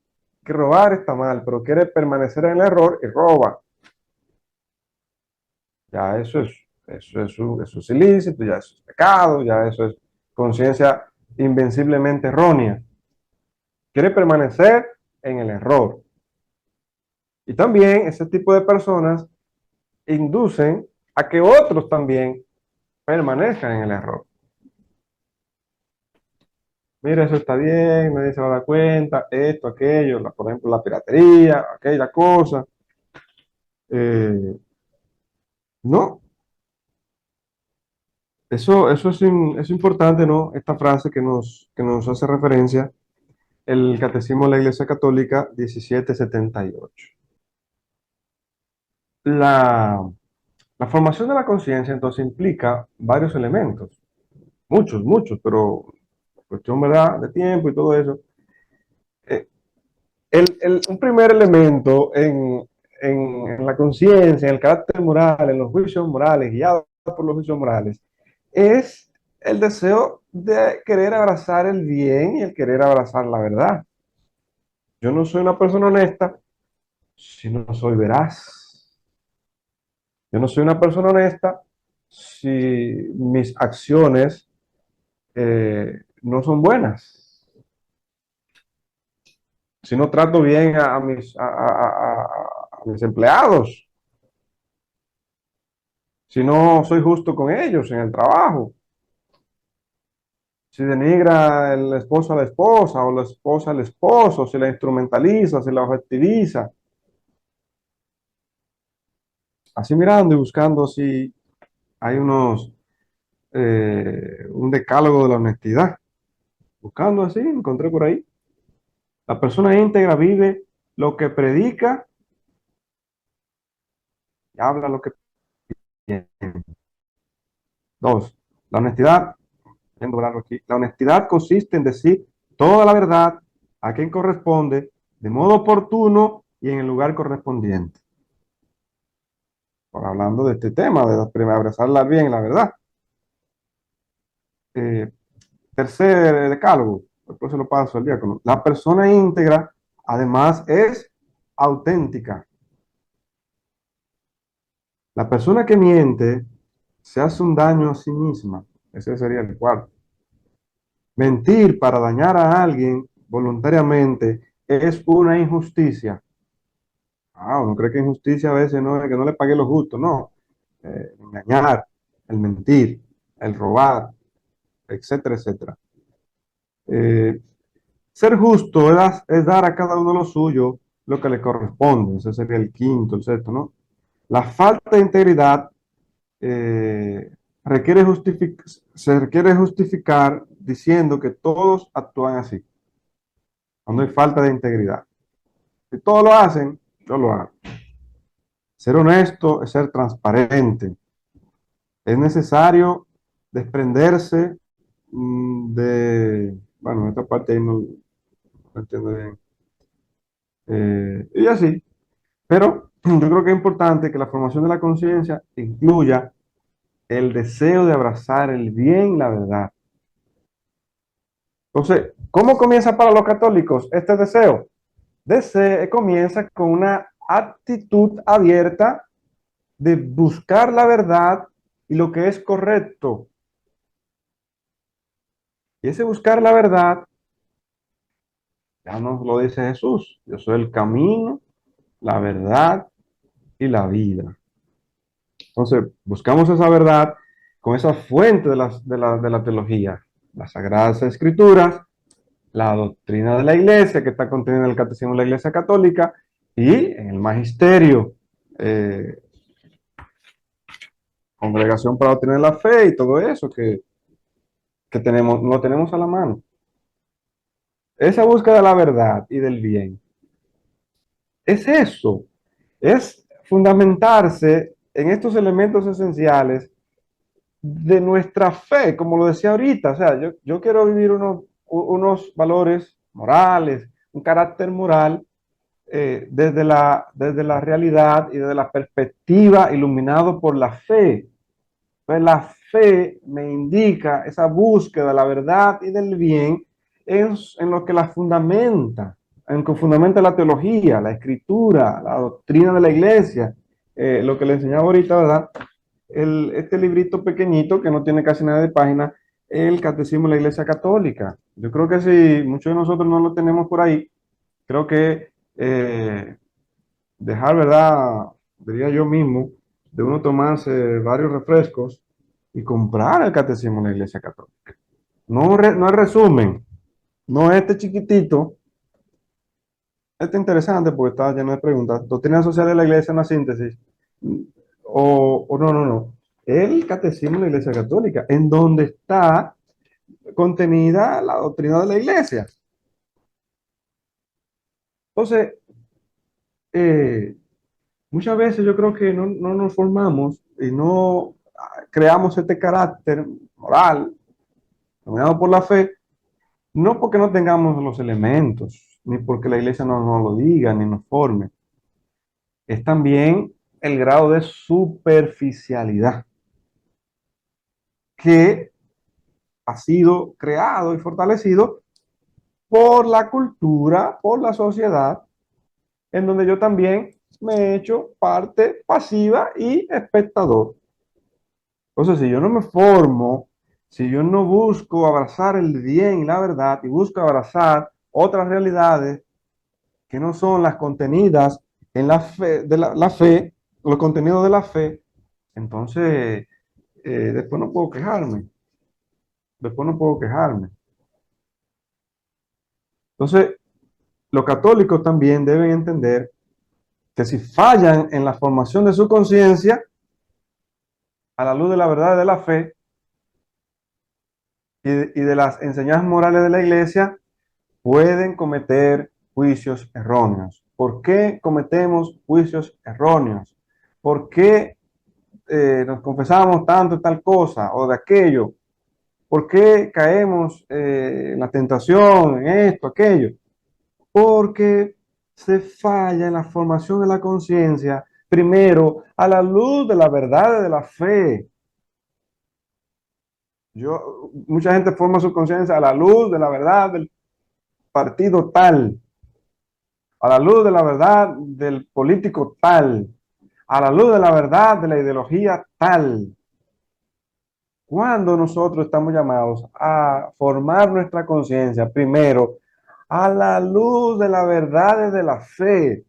que robar está mal, pero quiere permanecer en el error y roba. Ya eso es ilícito, ya eso es pecado, ya eso es conciencia invenciblemente errónea. Quiere permanecer en el error. Y también ese tipo de personas inducen a que otros también permanezcan en el error. Mira, eso está bien, nadie se va a dar cuenta, esto, aquello, por ejemplo, la piratería, aquella cosa. No, eso es importante, ¿no? Esta frase que nos hace referencia el Catecismo de la Iglesia Católica 1778. La, la formación de la conciencia entonces implica varios elementos, muchos, pero cuestión, ¿verdad?, de tiempo y todo eso. Eh, un primer elemento en la conciencia, en el carácter moral, en los juicios morales, guiados por los juicios morales, es el deseo de querer abrazar el bien y el querer abrazar la verdad. Yo no soy una persona honesta si no soy veraz. Yo no soy una persona honesta si mis acciones no son buenas. Si no trato bien a mis empleados. Si no soy justo con ellos en el trabajo. Si denigra el esposo a la esposa o la esposa al esposo, si la instrumentaliza, si la objetiviza. Así mirando y buscando si hay un decálogo de la honestidad. Buscando así, encontré por ahí. La persona íntegra vive lo que predica y habla lo que tiene. Dos, la honestidad, aquí, la honestidad consiste en decir toda la verdad a quien corresponde, de modo oportuno y en el lugar correspondiente. Por hablando de este tema, de abrazarla bien, la verdad. Tercer decálogo, después se lo paso al diácono. La persona íntegra, además, es auténtica. La persona que miente se hace un daño a sí misma. Ese sería el cuarto. Mentir para dañar a alguien voluntariamente es una injusticia. Uno cree que injusticia a veces no es que no le pague lo justo, no. Engañar, el mentir, el robar, etcétera, etcétera. Eh, Ser justo es dar a cada uno lo suyo, lo que le corresponde. Ese sería el quinto, el sexto, ¿no? La falta de integridad eh, se requiere justificar diciendo que todos actúan así, cuando hay falta de integridad. Si todos lo hacen, yo lo hago. Ser honesto es ser transparente. Es necesario desprenderse bueno, esta parte ahí no entiendo bien. Y así. Pero yo creo que es importante que la formación de la conciencia incluya el deseo de abrazar el bien y la verdad. Entonces, ¿cómo comienza para los católicos este deseo? Comienza con una actitud abierta de buscar la verdad y lo que es correcto. Y ese buscar la verdad, ya nos lo dice Jesús, yo soy el camino, la verdad y la vida. Entonces, buscamos esa verdad con esa fuente de la teología, las Sagradas Escrituras, la doctrina de la Iglesia, que está contenida en el Catecismo de la Iglesia Católica, y en el Magisterio, Congregación para la Doctrina de la Fe y todo eso que tenemos, lo tenemos a la mano. Esa búsqueda de la verdad y del bien es eso, es fundamentarse en estos elementos esenciales de nuestra fe, como lo decía ahorita. O sea, yo quiero vivir unos valores morales, un carácter moral desde la realidad y desde la perspectiva iluminado por la fe. Entonces, la fe me indica esa búsqueda de la verdad y del bien en lo que la fundamenta, en lo que fundamenta la teología, la escritura, la doctrina de la iglesia, lo que le enseñaba ahorita, ¿verdad? Este librito pequeñito que no tiene casi nada de página, el Catecismo de la Iglesia Católica. Yo creo que si muchos de nosotros no lo tenemos por ahí, creo que dejar, ¿verdad? Diría yo mismo, de uno tomarse varios refrescos y comprar el Catecismo de la Iglesia Católica. No es resumen, no es este chiquitito. Este es interesante porque está lleno de preguntas. Doctrina social de la Iglesia, una síntesis. O no. El Catecismo de la Iglesia Católica, en donde está contenida la doctrina de la Iglesia. Entonces, eh, muchas veces yo creo que no nos formamos y no creamos este carácter moral, dominado por la fe, no porque no tengamos los elementos, ni porque la iglesia no nos lo diga, ni nos forme. Es también el grado de superficialidad que ha sido creado y fortalecido por la cultura, por la sociedad, en donde yo también me he hecho parte pasiva y espectador. Entonces, si yo no me formo, si yo no busco abrazar el bien y la verdad y busco abrazar otras realidades que no son las contenidas en la fe, la fe, los contenidos de la fe, entonces después no puedo quejarme. Después no puedo quejarme. Entonces, los católicos también deben entender que si fallan en la formación de su conciencia, a la luz de la verdad y de la fe y de las enseñanzas morales de la iglesia, pueden cometer juicios erróneos. ¿Por qué cometemos juicios erróneos? ¿Por qué nos confesamos tanto de tal cosa o de aquello? ¿Por qué caemos en la tentación, en esto, aquello? Porque se falla en la formación de la conciencia, primero, a la luz de la verdad y de la fe. Mucha gente forma su conciencia a la luz de la verdad partido tal, a la luz de la verdad del político tal, a la luz de la verdad de la ideología tal. Cuando nosotros estamos llamados a formar nuestra conciencia, primero, a la luz de las verdades de la fe,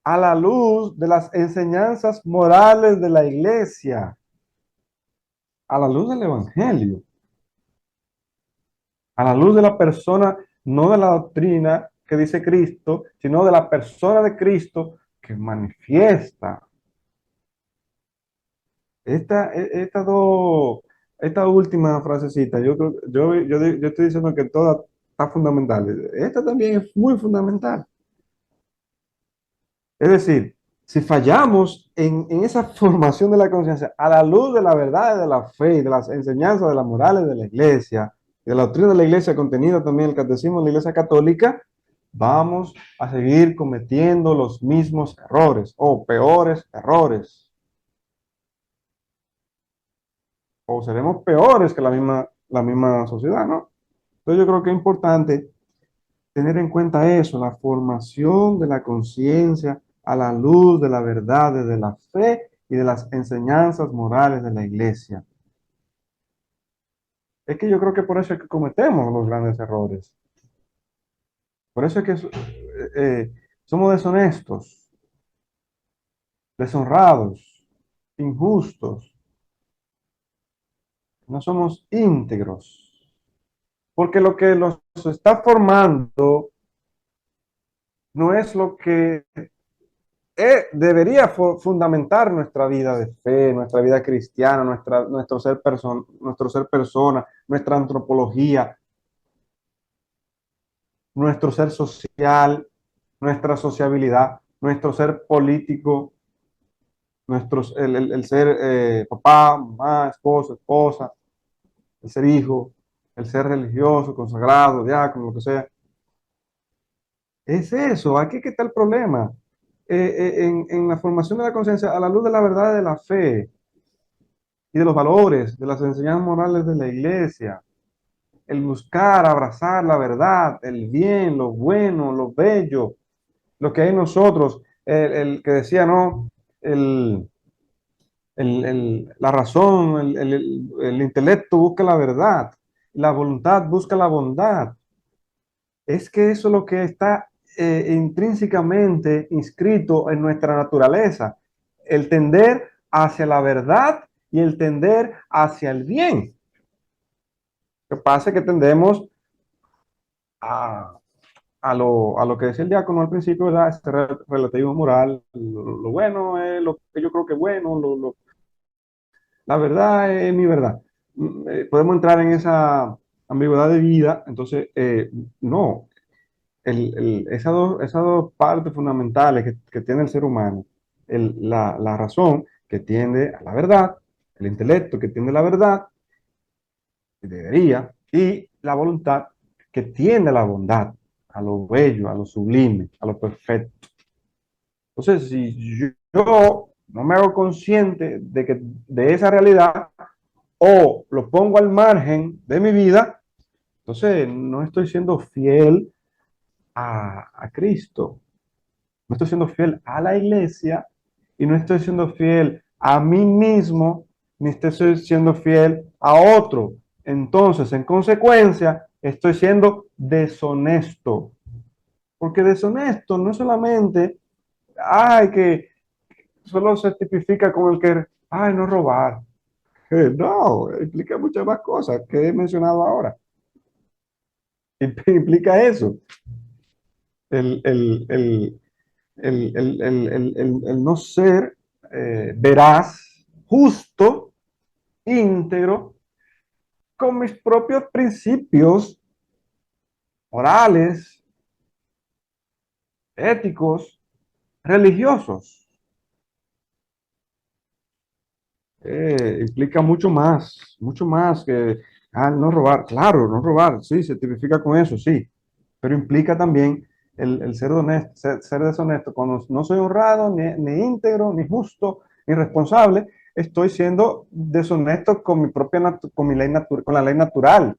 a la luz de las enseñanzas morales de la iglesia, a la luz del evangelio, a la luz de la persona, no de la doctrina que dice Cristo, sino de la persona de Cristo que manifiesta. Esta esta última frasecita, yo creo, yo estoy diciendo que toda está fundamental. Esta también es muy fundamental. Es decir, si fallamos en esa formación de la conciencia a la luz de la verdad de la fe y de las enseñanzas de las morales de la iglesia, de la doctrina de la iglesia contenida también en el catecismo de la iglesia católica, vamos a seguir cometiendo los mismos errores o peores errores. O seremos peores que la misma sociedad, ¿no? Entonces yo creo que es importante tener en cuenta eso, la formación de la conciencia a la luz de la verdad, de la fe y de las enseñanzas morales de la iglesia. Es que yo creo que por eso es que cometemos los grandes errores. Por eso es que somos deshonestos, deshonrados, injustos, no somos íntegros. Porque lo que los está formando no es lo que debería fundamentar nuestra vida de fe, nuestra vida cristiana, nuestro ser persona, nuestra antropología, nuestro ser social, nuestra sociabilidad, nuestro ser político, el ser papá, mamá, esposo, esposa, el ser hijo, el ser religioso, consagrado, diácono, lo que sea. Es eso, aquí que está el problema. En la formación de la conciencia, a la luz de la verdad de la fe y de los valores, de las enseñanzas morales de la iglesia, el buscar, abrazar la verdad, el bien, lo bueno, lo bello, lo que hay en nosotros, el que decía, ¿no? El, la razón, el intelecto busca la verdad, la voluntad busca la bondad. Es que eso es lo que está intrínsecamente inscrito en nuestra naturaleza, el tender hacia la verdad y el tender hacia el bien. Lo que pasa es que tendemos a, a lo que decía el diácono al principio, ¿verdad? Este relativo moral, lo bueno es lo que yo creo que es bueno, la verdad es mi verdad. Podemos entrar en esa ambigüedad de vida, entonces, no, esas dos partes fundamentales que tiene el ser humano, la razón que tiende a la verdad, el intelecto que tiende a la verdad, que debería, y la voluntad que tiende a la bondad, a lo bello, a lo sublime, a lo perfecto. Entonces, si yo no me hago consciente de esa realidad o lo pongo al margen de mi vida, entonces no estoy siendo fiel a Cristo. No estoy siendo fiel a la iglesia y no estoy siendo fiel a mí mismo, ni estoy siendo fiel a otro. Entonces, en consecuencia, estoy siendo deshonesto. Porque deshonesto no solamente, ay, que solo se tipifica con el que, ay, no robar. No, implica muchas más cosas que he mencionado ahora. Implica eso. El, el, el, el no ser veraz, justo, íntegro, con mis propios principios morales, éticos, religiosos. Implica mucho más que no robar. Claro, no robar, sí, se tipifica con eso, sí, pero implica también el ser honesto, ser deshonesto. Cuando no soy honrado, ni íntegro, ni justo, ni responsable, estoy siendo deshonesto con mi propia con mi ley con la ley natural,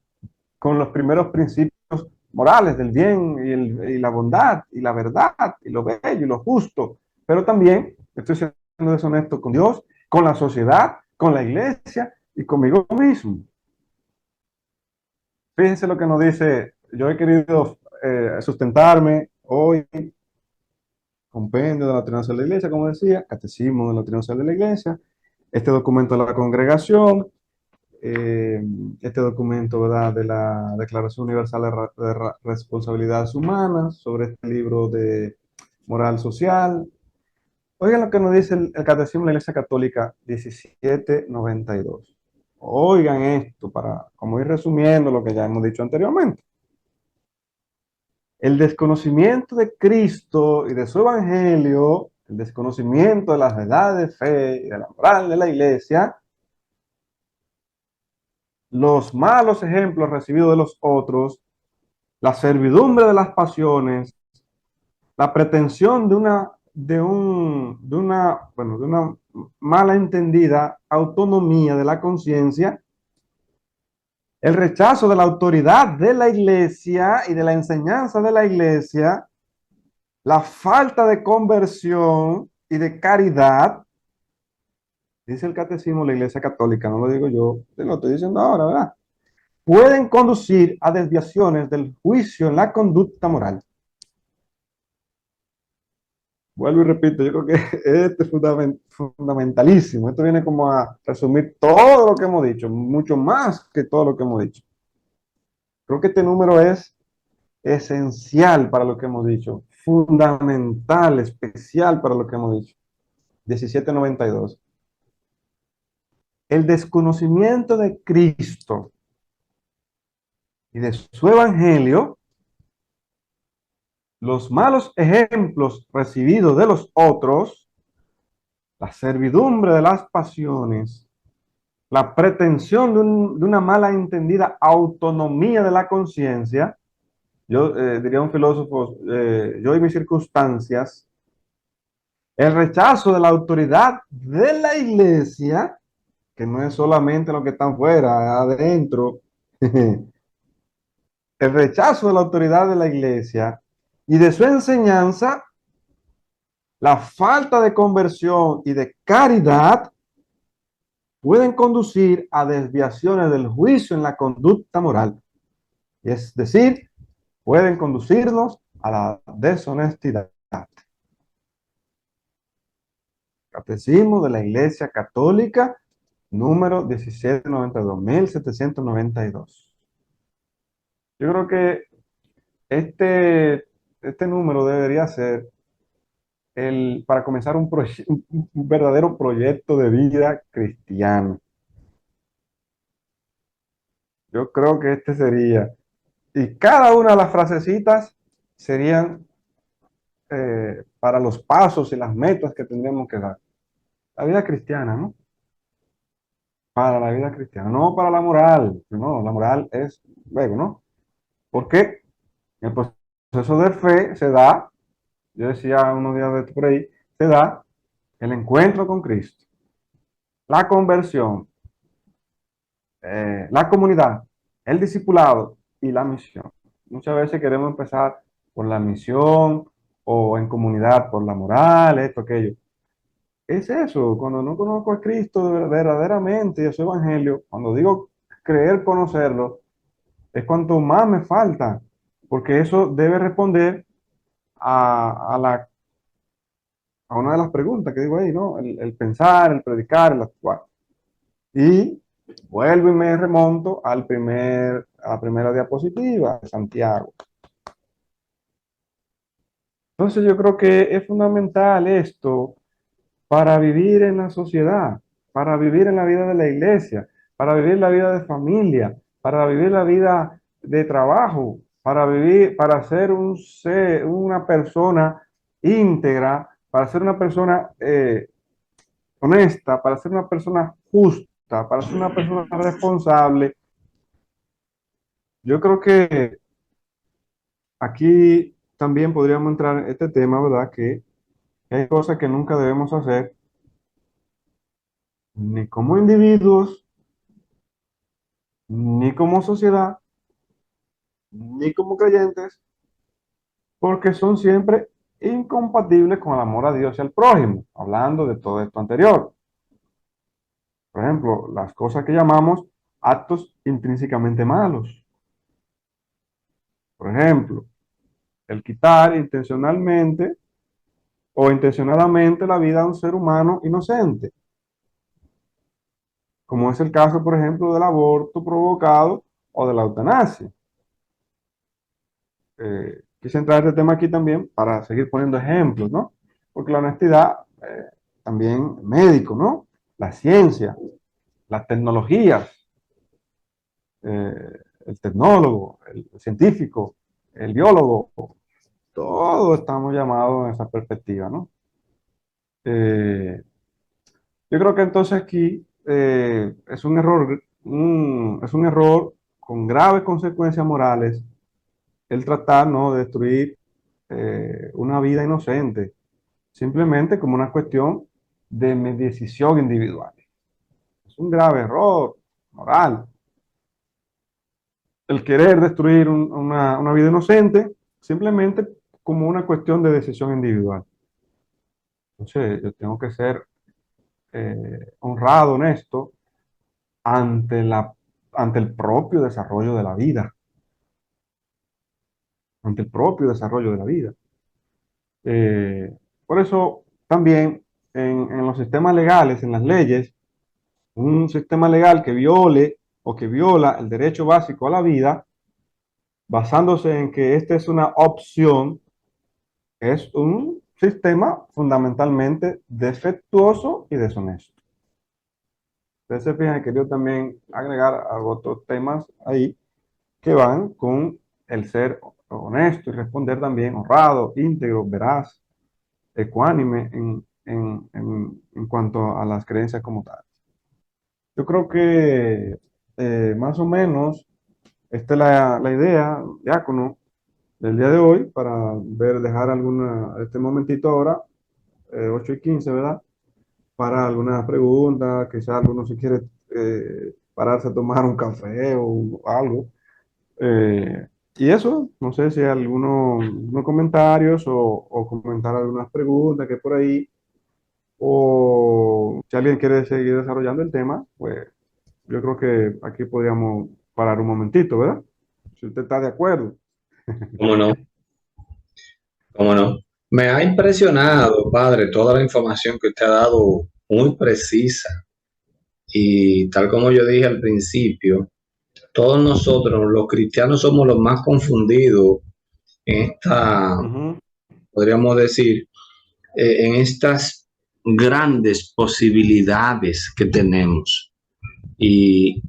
con los primeros principios morales del bien y la bondad y la verdad y lo bello y lo justo, pero también estoy siendo deshonesto con Dios, con la sociedad, con la iglesia y conmigo mismo. Fíjense lo que nos dice, yo he querido sustentarme hoy, compendio de la doctrina social de la iglesia, como decía, catecismo de la doctrina social de la iglesia, este documento de la congregación, eh, este documento, ¿verdad?, de la Declaración Universal de Responsabilidades Humanas, sobre este libro de moral social. Oigan lo que nos dice el Catecismo de la Iglesia Católica 1792. Oigan esto para, como ir resumiendo lo que ya hemos dicho anteriormente. El desconocimiento de Cristo y de su Evangelio, el desconocimiento de las verdades de fe y de la moral de la Iglesia, los malos ejemplos recibidos de los otros, la servidumbre de las pasiones, la pretensión de una mala entendida autonomía de la conciencia, el rechazo de la autoridad de la iglesia y de la enseñanza de la iglesia, la falta de conversión y de caridad, dice el catecismo de la Iglesia Católica, no lo digo yo, te lo estoy diciendo ahora, ¿verdad? Pueden conducir a desviaciones del juicio en la conducta moral. Vuelvo y repito, yo creo que este es fundamentalísimo. Esto viene como a resumir todo lo que hemos dicho, mucho más que todo lo que hemos dicho. Creo que este número es esencial para lo que hemos dicho, fundamental, especial para lo que hemos dicho. 1792. El desconocimiento de Cristo y de su evangelio, los malos ejemplos recibidos de los otros, la servidumbre de las pasiones, la pretensión de una mala entendida autonomía de la conciencia, yo diría un filósofo, yo y mis circunstancias, el rechazo de la autoridad de la iglesia, que no es solamente lo que están fuera, adentro, el rechazo de la autoridad de la iglesia y de su enseñanza, la falta de conversión y de caridad pueden conducir a desviaciones del juicio en la conducta moral. Es decir, pueden conducirnos a la deshonestidad. Catecismo de la Iglesia Católica, número 1792, 1792. Yo creo que este número debería ser para comenzar un verdadero proyecto de vida cristiano. Yo creo que este sería. Y cada una de las frasecitas serían para los pasos y las metas que tendríamos que dar. La vida cristiana, ¿no? Para la vida cristiana, no para la moral. No, la moral es luego, ¿no? Porque el proceso de fe se da, yo decía unos días de esto por ahí, se da el encuentro con Cristo, la conversión, la comunidad, el discipulado y la misión. Muchas veces queremos empezar por la misión o en comunidad por la moral, esto, aquello. Es eso, cuando no conozco a Cristo verdaderamente y a su evangelio, cuando digo creer conocerlo, es cuanto más me falta, porque eso debe responder a una de las preguntas que digo ahí, ¿no? El pensar, el predicar, el actuar. Y vuelvo y me remonto a la primera diapositiva de Santiago. Entonces yo creo que es fundamental esto para vivir en la sociedad, para vivir en la vida de la iglesia, para vivir la vida de familia, para vivir la vida de trabajo, para vivir, para ser una persona íntegra, para ser una persona honesta, para ser una persona justa, para ser una persona responsable. Yo creo que aquí también podríamos entrar en este tema, ¿verdad? Que hay cosas que nunca debemos hacer, ni como individuos, ni como sociedad, ni como creyentes, porque son siempre incompatibles con el amor a Dios y al prójimo, hablando de todo esto anterior. Por ejemplo, las cosas que llamamos actos intrínsecamente malos. Por ejemplo, el quitar intencionalmente o intencionadamente la vida de un ser humano inocente, como es el caso, por ejemplo, del aborto provocado o de la eutanasia. Quise entrar a este tema aquí también para seguir poniendo ejemplos, ¿no? Porque la honestidad, también médico, ¿no? La ciencia, las tecnologías, el tecnólogo, el científico, el biólogo, todos estamos llamados en esa perspectiva, ¿no? Eh, yo creo que entonces aquí es un error, es un error con graves consecuencias morales el tratar, ¿no?, de destruir una vida inocente, simplemente como una cuestión de mi decisión individual. Es un grave error moral el querer destruir una vida inocente simplemente como una cuestión de decisión individual. Entonces, yo tengo que ser honrado, honesto, ante ante el propio desarrollo de la vida, ante el propio desarrollo de la vida. Eh, por eso, también en los sistemas legales, en las leyes, un sistema legal que viole o que viola el derecho básico a la vida, basándose en que esta es una opción, es un sistema fundamentalmente defectuoso y deshonesto. Ustedes se fijan que yo también agregar otros temas ahí que van con el ser honesto y responder también honrado, íntegro, veraz, ecuánime en cuanto a las creencias como tal. Yo creo que más o menos esta es la idea, diácono, del día de hoy, para ver, dejar este momentito ahora, 8:15, ¿verdad? Para algunas preguntas, quizás alguno si quiere pararse a tomar un café o algo. Eh, y eso, no sé si hay algunos comentarios o comentar algunas preguntas que por ahí, o si alguien quiere seguir desarrollando el tema, pues yo creo que aquí podríamos parar un momentito, ¿verdad? Si usted está de acuerdo. ¿Cómo no? ¿Cómo no? Me ha impresionado, padre, toda la información que usted ha dado, muy precisa. Y tal como yo dije al principio, todos nosotros, los cristianos, somos los más confundidos en esta, Ujú, podríamos decir, en estas grandes posibilidades que tenemos. Y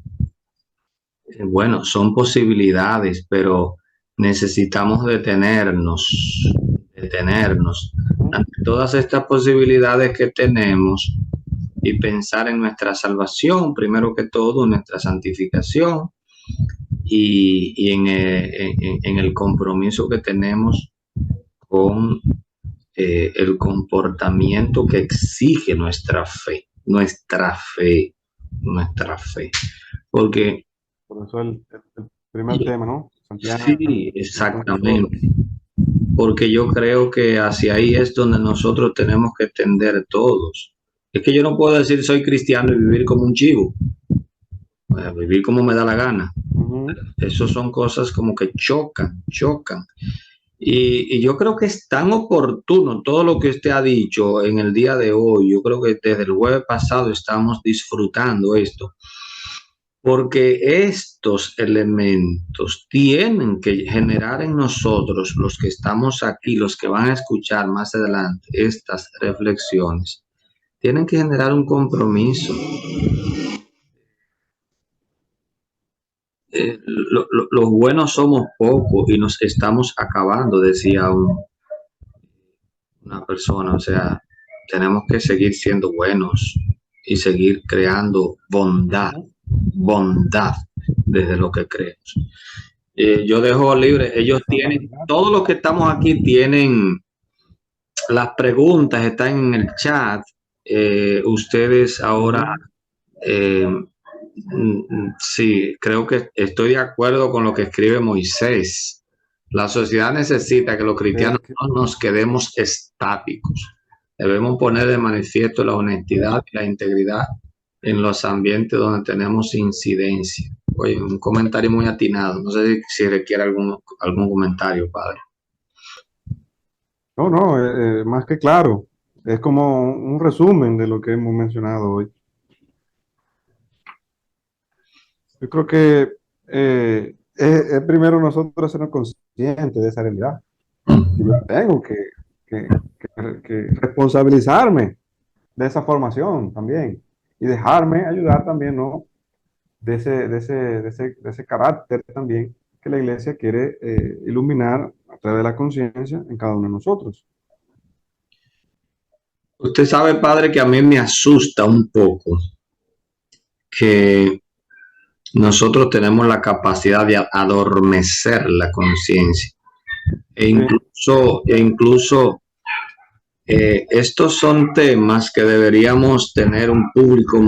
bueno, son posibilidades, pero necesitamos detenernos ujú. ante todas estas posibilidades que tenemos y pensar en nuestra salvación, primero que todo, nuestra santificación y en el compromiso que tenemos con el comportamiento que exige nuestra fe, nuestra fe. Porque Por eso el primer tema, ¿no? Santiago, sí, con nosotros. exactamente. Porque yo creo que hacia ahí es donde nosotros tenemos que tender todos. Es que yo no puedo decir soy cristiano y vivir como un chivo, vivir como me da la gana. Ujú. Eso son cosas como que chocan. Y yo creo que es tan oportuno todo lo que usted ha dicho en el día de hoy. Yo creo que desde el jueves pasado estamos disfrutando esto, porque estos elementos tienen que generar en nosotros, los que estamos aquí, los que van a escuchar más adelante estas reflexiones, tienen que generar un compromiso. Los buenos somos pocos y nos estamos acabando, decía una persona. O sea, tenemos que seguir siendo buenos y seguir creando Ujú. bondad desde lo que creemos. Yo dejo libre, ellos tienen, Exactamente. todos los que estamos aquí tienen las preguntas, están en el chat. Ustedes ahora Ujú. eh, Sí, creo que estoy de acuerdo con lo que escribe Moisés. La sociedad necesita que los cristianos Que, no nos quedemos estáticos. Debemos poner de manifiesto la honestidad y la integridad en los ambientes donde tenemos incidencia. Oye, un comentario muy atinado. No sé si requiere algún comentario, padre. no, no, más que claro. Es como un resumen de lo que hemos mencionado hoy. Yo creo que es primero nosotros sernos conscientes de esa realidad. Que yo tengo que responsabilizarme de esa formación también y dejarme ayudar también, ¿no? De ese carácter también que la iglesia quiere iluminar a través de la conciencia en cada uno de nosotros. Usted sabe, padre, que a mí me asusta un poco que nosotros tenemos la capacidad de adormecer la conciencia Sí, e incluso estos son temas que deberíamos tener un público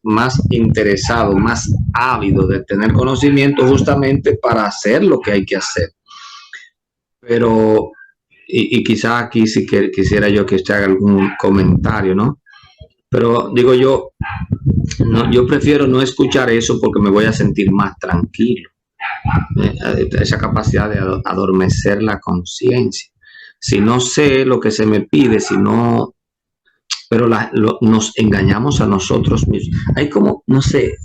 más interesado, más ávido de tener conocimiento justamente para hacer lo que hay que hacer. Pero, y quizás aquí sí que quisiera yo que usted haga algún comentario, ¿no? Pero digo yo, no, yo prefiero no escuchar eso porque me voy a sentir más tranquilo. Esa capacidad de adormecer la conciencia. Si no sé lo que se me pide, si no, pero nos engañamos a nosotros mismos. Hay como, no sé,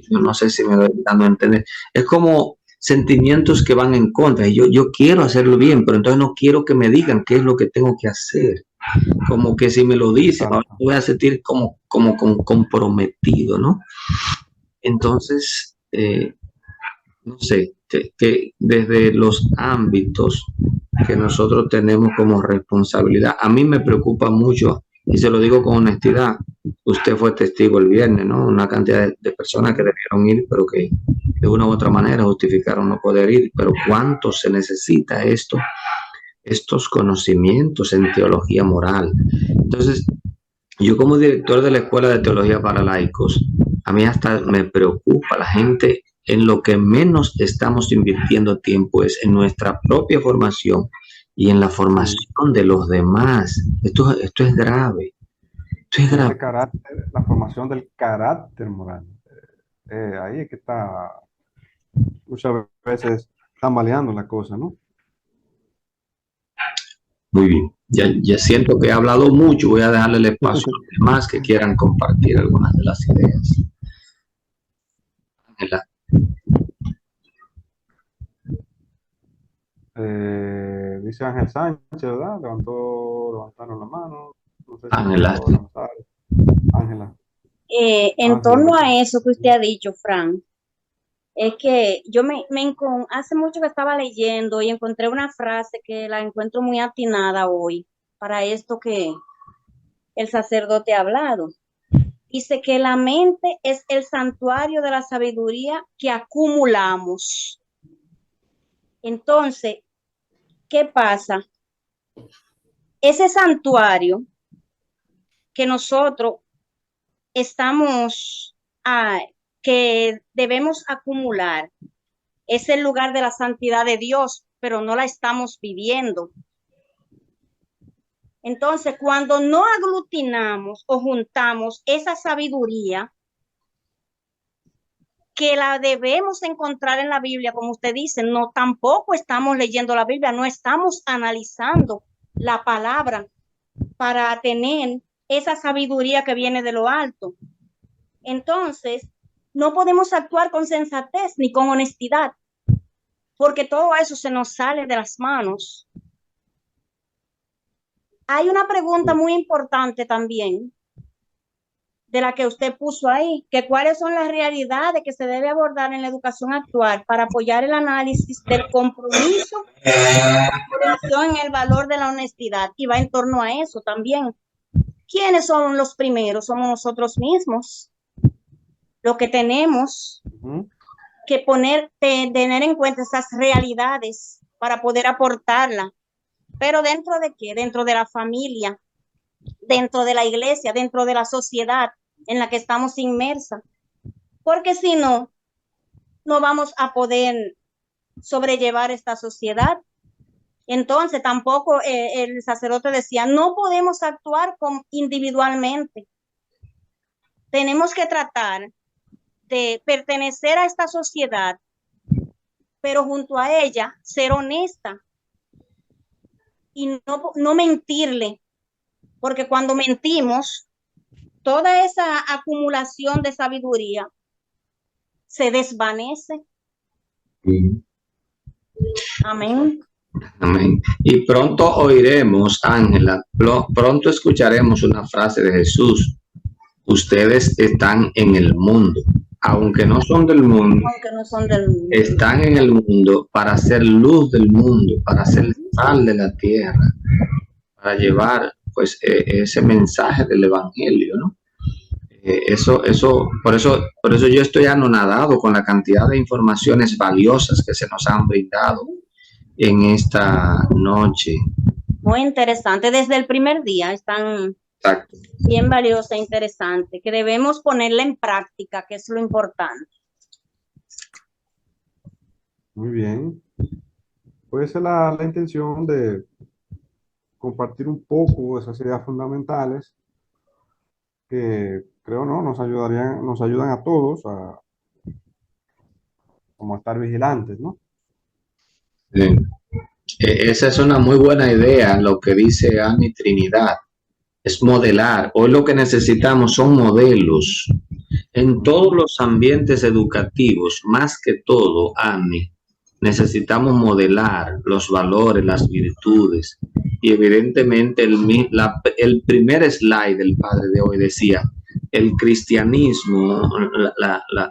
yo no sé si me doy dando a entender, es como sentimientos que van en contra. Y yo quiero hacerlo bien, pero entonces no quiero que me digan qué es lo que tengo que hacer. Como que si me lo dicen, ahora exacto. me voy a sentir como comprometido, ¿no? Entonces, no sé, que desde los ámbitos que nosotros tenemos como responsabilidad, a mí me preocupa mucho, y se lo digo con honestidad, usted fue testigo el viernes, ¿no? Una cantidad de personas que debieron ir, pero que de una u otra manera justificaron no poder ir, pero ¿cuánto se necesita estos conocimientos en teología moral? Entonces, yo como director de la Escuela de Teología para Laicos, a mí hasta me preocupa la gente en lo que menos estamos invirtiendo tiempo es en nuestra propia formación y en la Sí. formación de los demás. Esto es grave. Esto es Y grave. ese carácter, la formación del carácter moral, ahí es que está muchas veces tambaleando la cosa, ¿no? Muy bien. Ya siento que he hablado mucho. Voy a dejarle el espacio a los demás que quieran compartir algunas de las ideas. Ángela, Dice Ángel Sánchez, ¿verdad? Levantaron la mano. No sé si Ángela, quiso lanzar. Ángela. En Ah, sí, torno adelante. a eso que usted ha dicho, Fran, es que yo hace mucho que estaba leyendo y encontré una frase que la encuentro muy atinada hoy para esto que el sacerdote ha hablado. Dice que la mente es el santuario de la sabiduría que acumulamos. Entonces, ¿qué pasa? Ese santuario que nosotros estamos, ah, que debemos acumular, es el lugar de la santidad de Dios, pero no la estamos viviendo. Entonces, cuando no aglutinamos o juntamos esa sabiduría que la debemos encontrar en la Biblia, como usted dice, no tampoco estamos leyendo la Biblia, no estamos analizando la palabra para tener esa sabiduría que viene de lo alto. Entonces, no podemos actuar con sensatez ni con honestidad, porque todo eso se nos sale de las manos. Hay una pregunta muy importante también de la que usted puso ahí, que cuáles son las realidades que se debe abordar en la educación actual para apoyar el análisis del compromiso en el valor de la honestidad. Y va en torno a eso también. ¿Quiénes son los primeros? Somos nosotros mismos. Lo que tenemos que tener en cuenta esas realidades para poder aportarla. Pero ¿dentro de qué? Dentro de la familia, dentro de la iglesia, dentro de la sociedad en la que estamos inmersas. porque si no, no vamos a poder sobrellevar esta sociedad. Entonces, tampoco el sacerdote decía, no podemos actuar individualmente. Tenemos que tratar de pertenecer a esta sociedad, pero junto a ella ser honesta y no mentirle, porque cuando mentimos, toda esa acumulación de sabiduría se desvanece. Sí. Amén. Amén. Y pronto oiremos, Ángela, pronto escucharemos una frase de Jesús. Ustedes están en el mundo, aunque no son del mundo, Aunque no son del mundo. están en el mundo para ser luz del mundo, para ser sal de la tierra, para llevar pues ese mensaje del evangelio, ¿no? Por eso yo estoy anonadado con la cantidad de informaciones valiosas que se nos han brindado en esta noche. Muy interesante. Desde el primer día están Exacto. bien valiosa e interesante, que debemos ponerla en práctica, que es lo importante. Muy bien. Puede ser la intención de compartir un poco esas ideas fundamentales que creo nos ayudan a todos a como a estar vigilantes, ¿no? Sí. Esa es una muy buena idea, lo que dice Ani Trinidad. Es modelar. Hoy lo que necesitamos son modelos. En todos los ambientes educativos, más que todo, Ani, necesitamos modelar los valores, las virtudes. Y evidentemente el primer slide del padre de hoy decía, el cristianismo,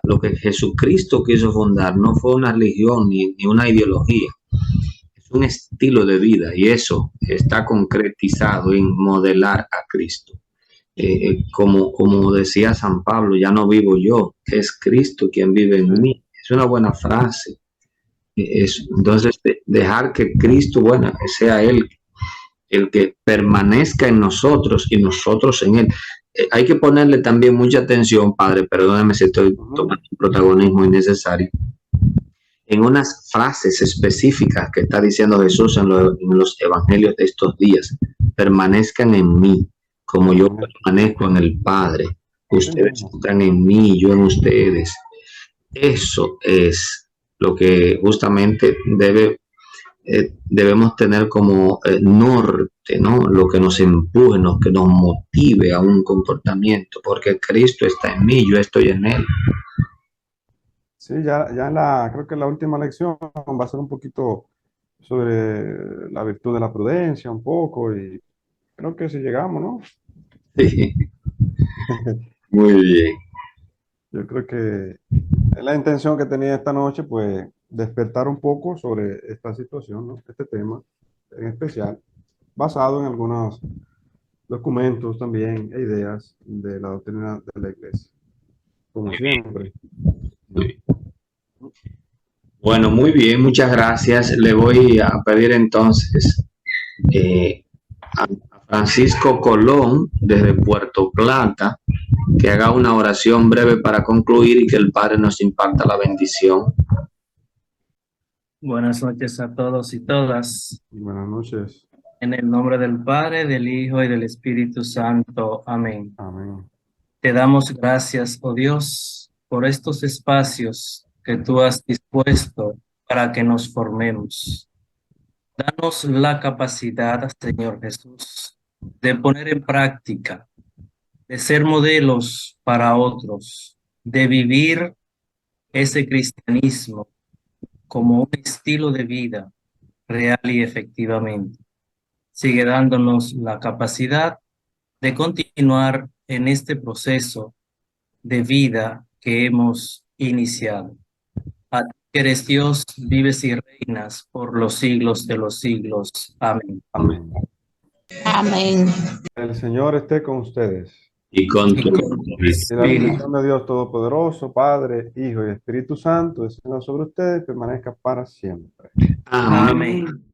lo que Jesucristo quiso fundar, no fue una religión ni una ideología, es un estilo de vida, y eso está concretizado en modelar a Cristo. Como decía San Pablo, ya no vivo yo, es Cristo quien vive en mí. Es una buena frase. Entonces, dejar que Cristo, bueno, sea Él el que permanezca en nosotros y nosotros en Él. Hay que ponerle también mucha atención, padre, perdóname si estoy tomando un protagonismo innecesario, en unas frases específicas que está diciendo Jesús en los evangelios de estos días. Permanezcan en mí, como yo permanezco en el Padre. Ustedes están en mí, yo en ustedes. Eso es lo que justamente debemos tener como norte, ¿no? Lo que nos empuje, lo que nos motive a un comportamiento, porque Cristo está en mí, yo estoy en Él. Sí, ya creo que la última lección va a ser un poquito sobre la virtud de la prudencia, un poco, y creo que si llegamos, ¿no? Sí. Muy bien. Yo creo que es la intención que tenía esta noche, pues, despertar un poco sobre esta situación, ¿no? Este tema en especial, basado en algunos documentos también e ideas de la doctrina de la Iglesia, como siempre. Bueno, muy bien, muchas gracias. Le voy a pedir entonces a Francisco Colón, desde Puerto Plata, que haga una oración breve para concluir y que el Padre nos imparta la bendición. Buenas noches a todos y todas. Buenas noches. En el nombre del Padre, del Hijo y del Espíritu Santo. Amén. Amén. Te damos gracias, oh Dios, por estos espacios que tú has dispuesto para que nos formemos. Danos la capacidad, Señor Jesús, de poner en práctica, de ser modelos para otros, de vivir ese cristianismo como un estilo de vida real y efectivamente. Sigue dándonos la capacidad de continuar en este proceso de vida que hemos iniciado. A ti que eres Dios, vives y reinas por los siglos de los siglos. Amén. Amén. Amén. El Señor esté con ustedes. Y con tu Y la bendición de Dios Todopoderoso, Padre, Hijo y Espíritu Santo, descienda sobre ustedes y permanezca para siempre. Amén. Amén.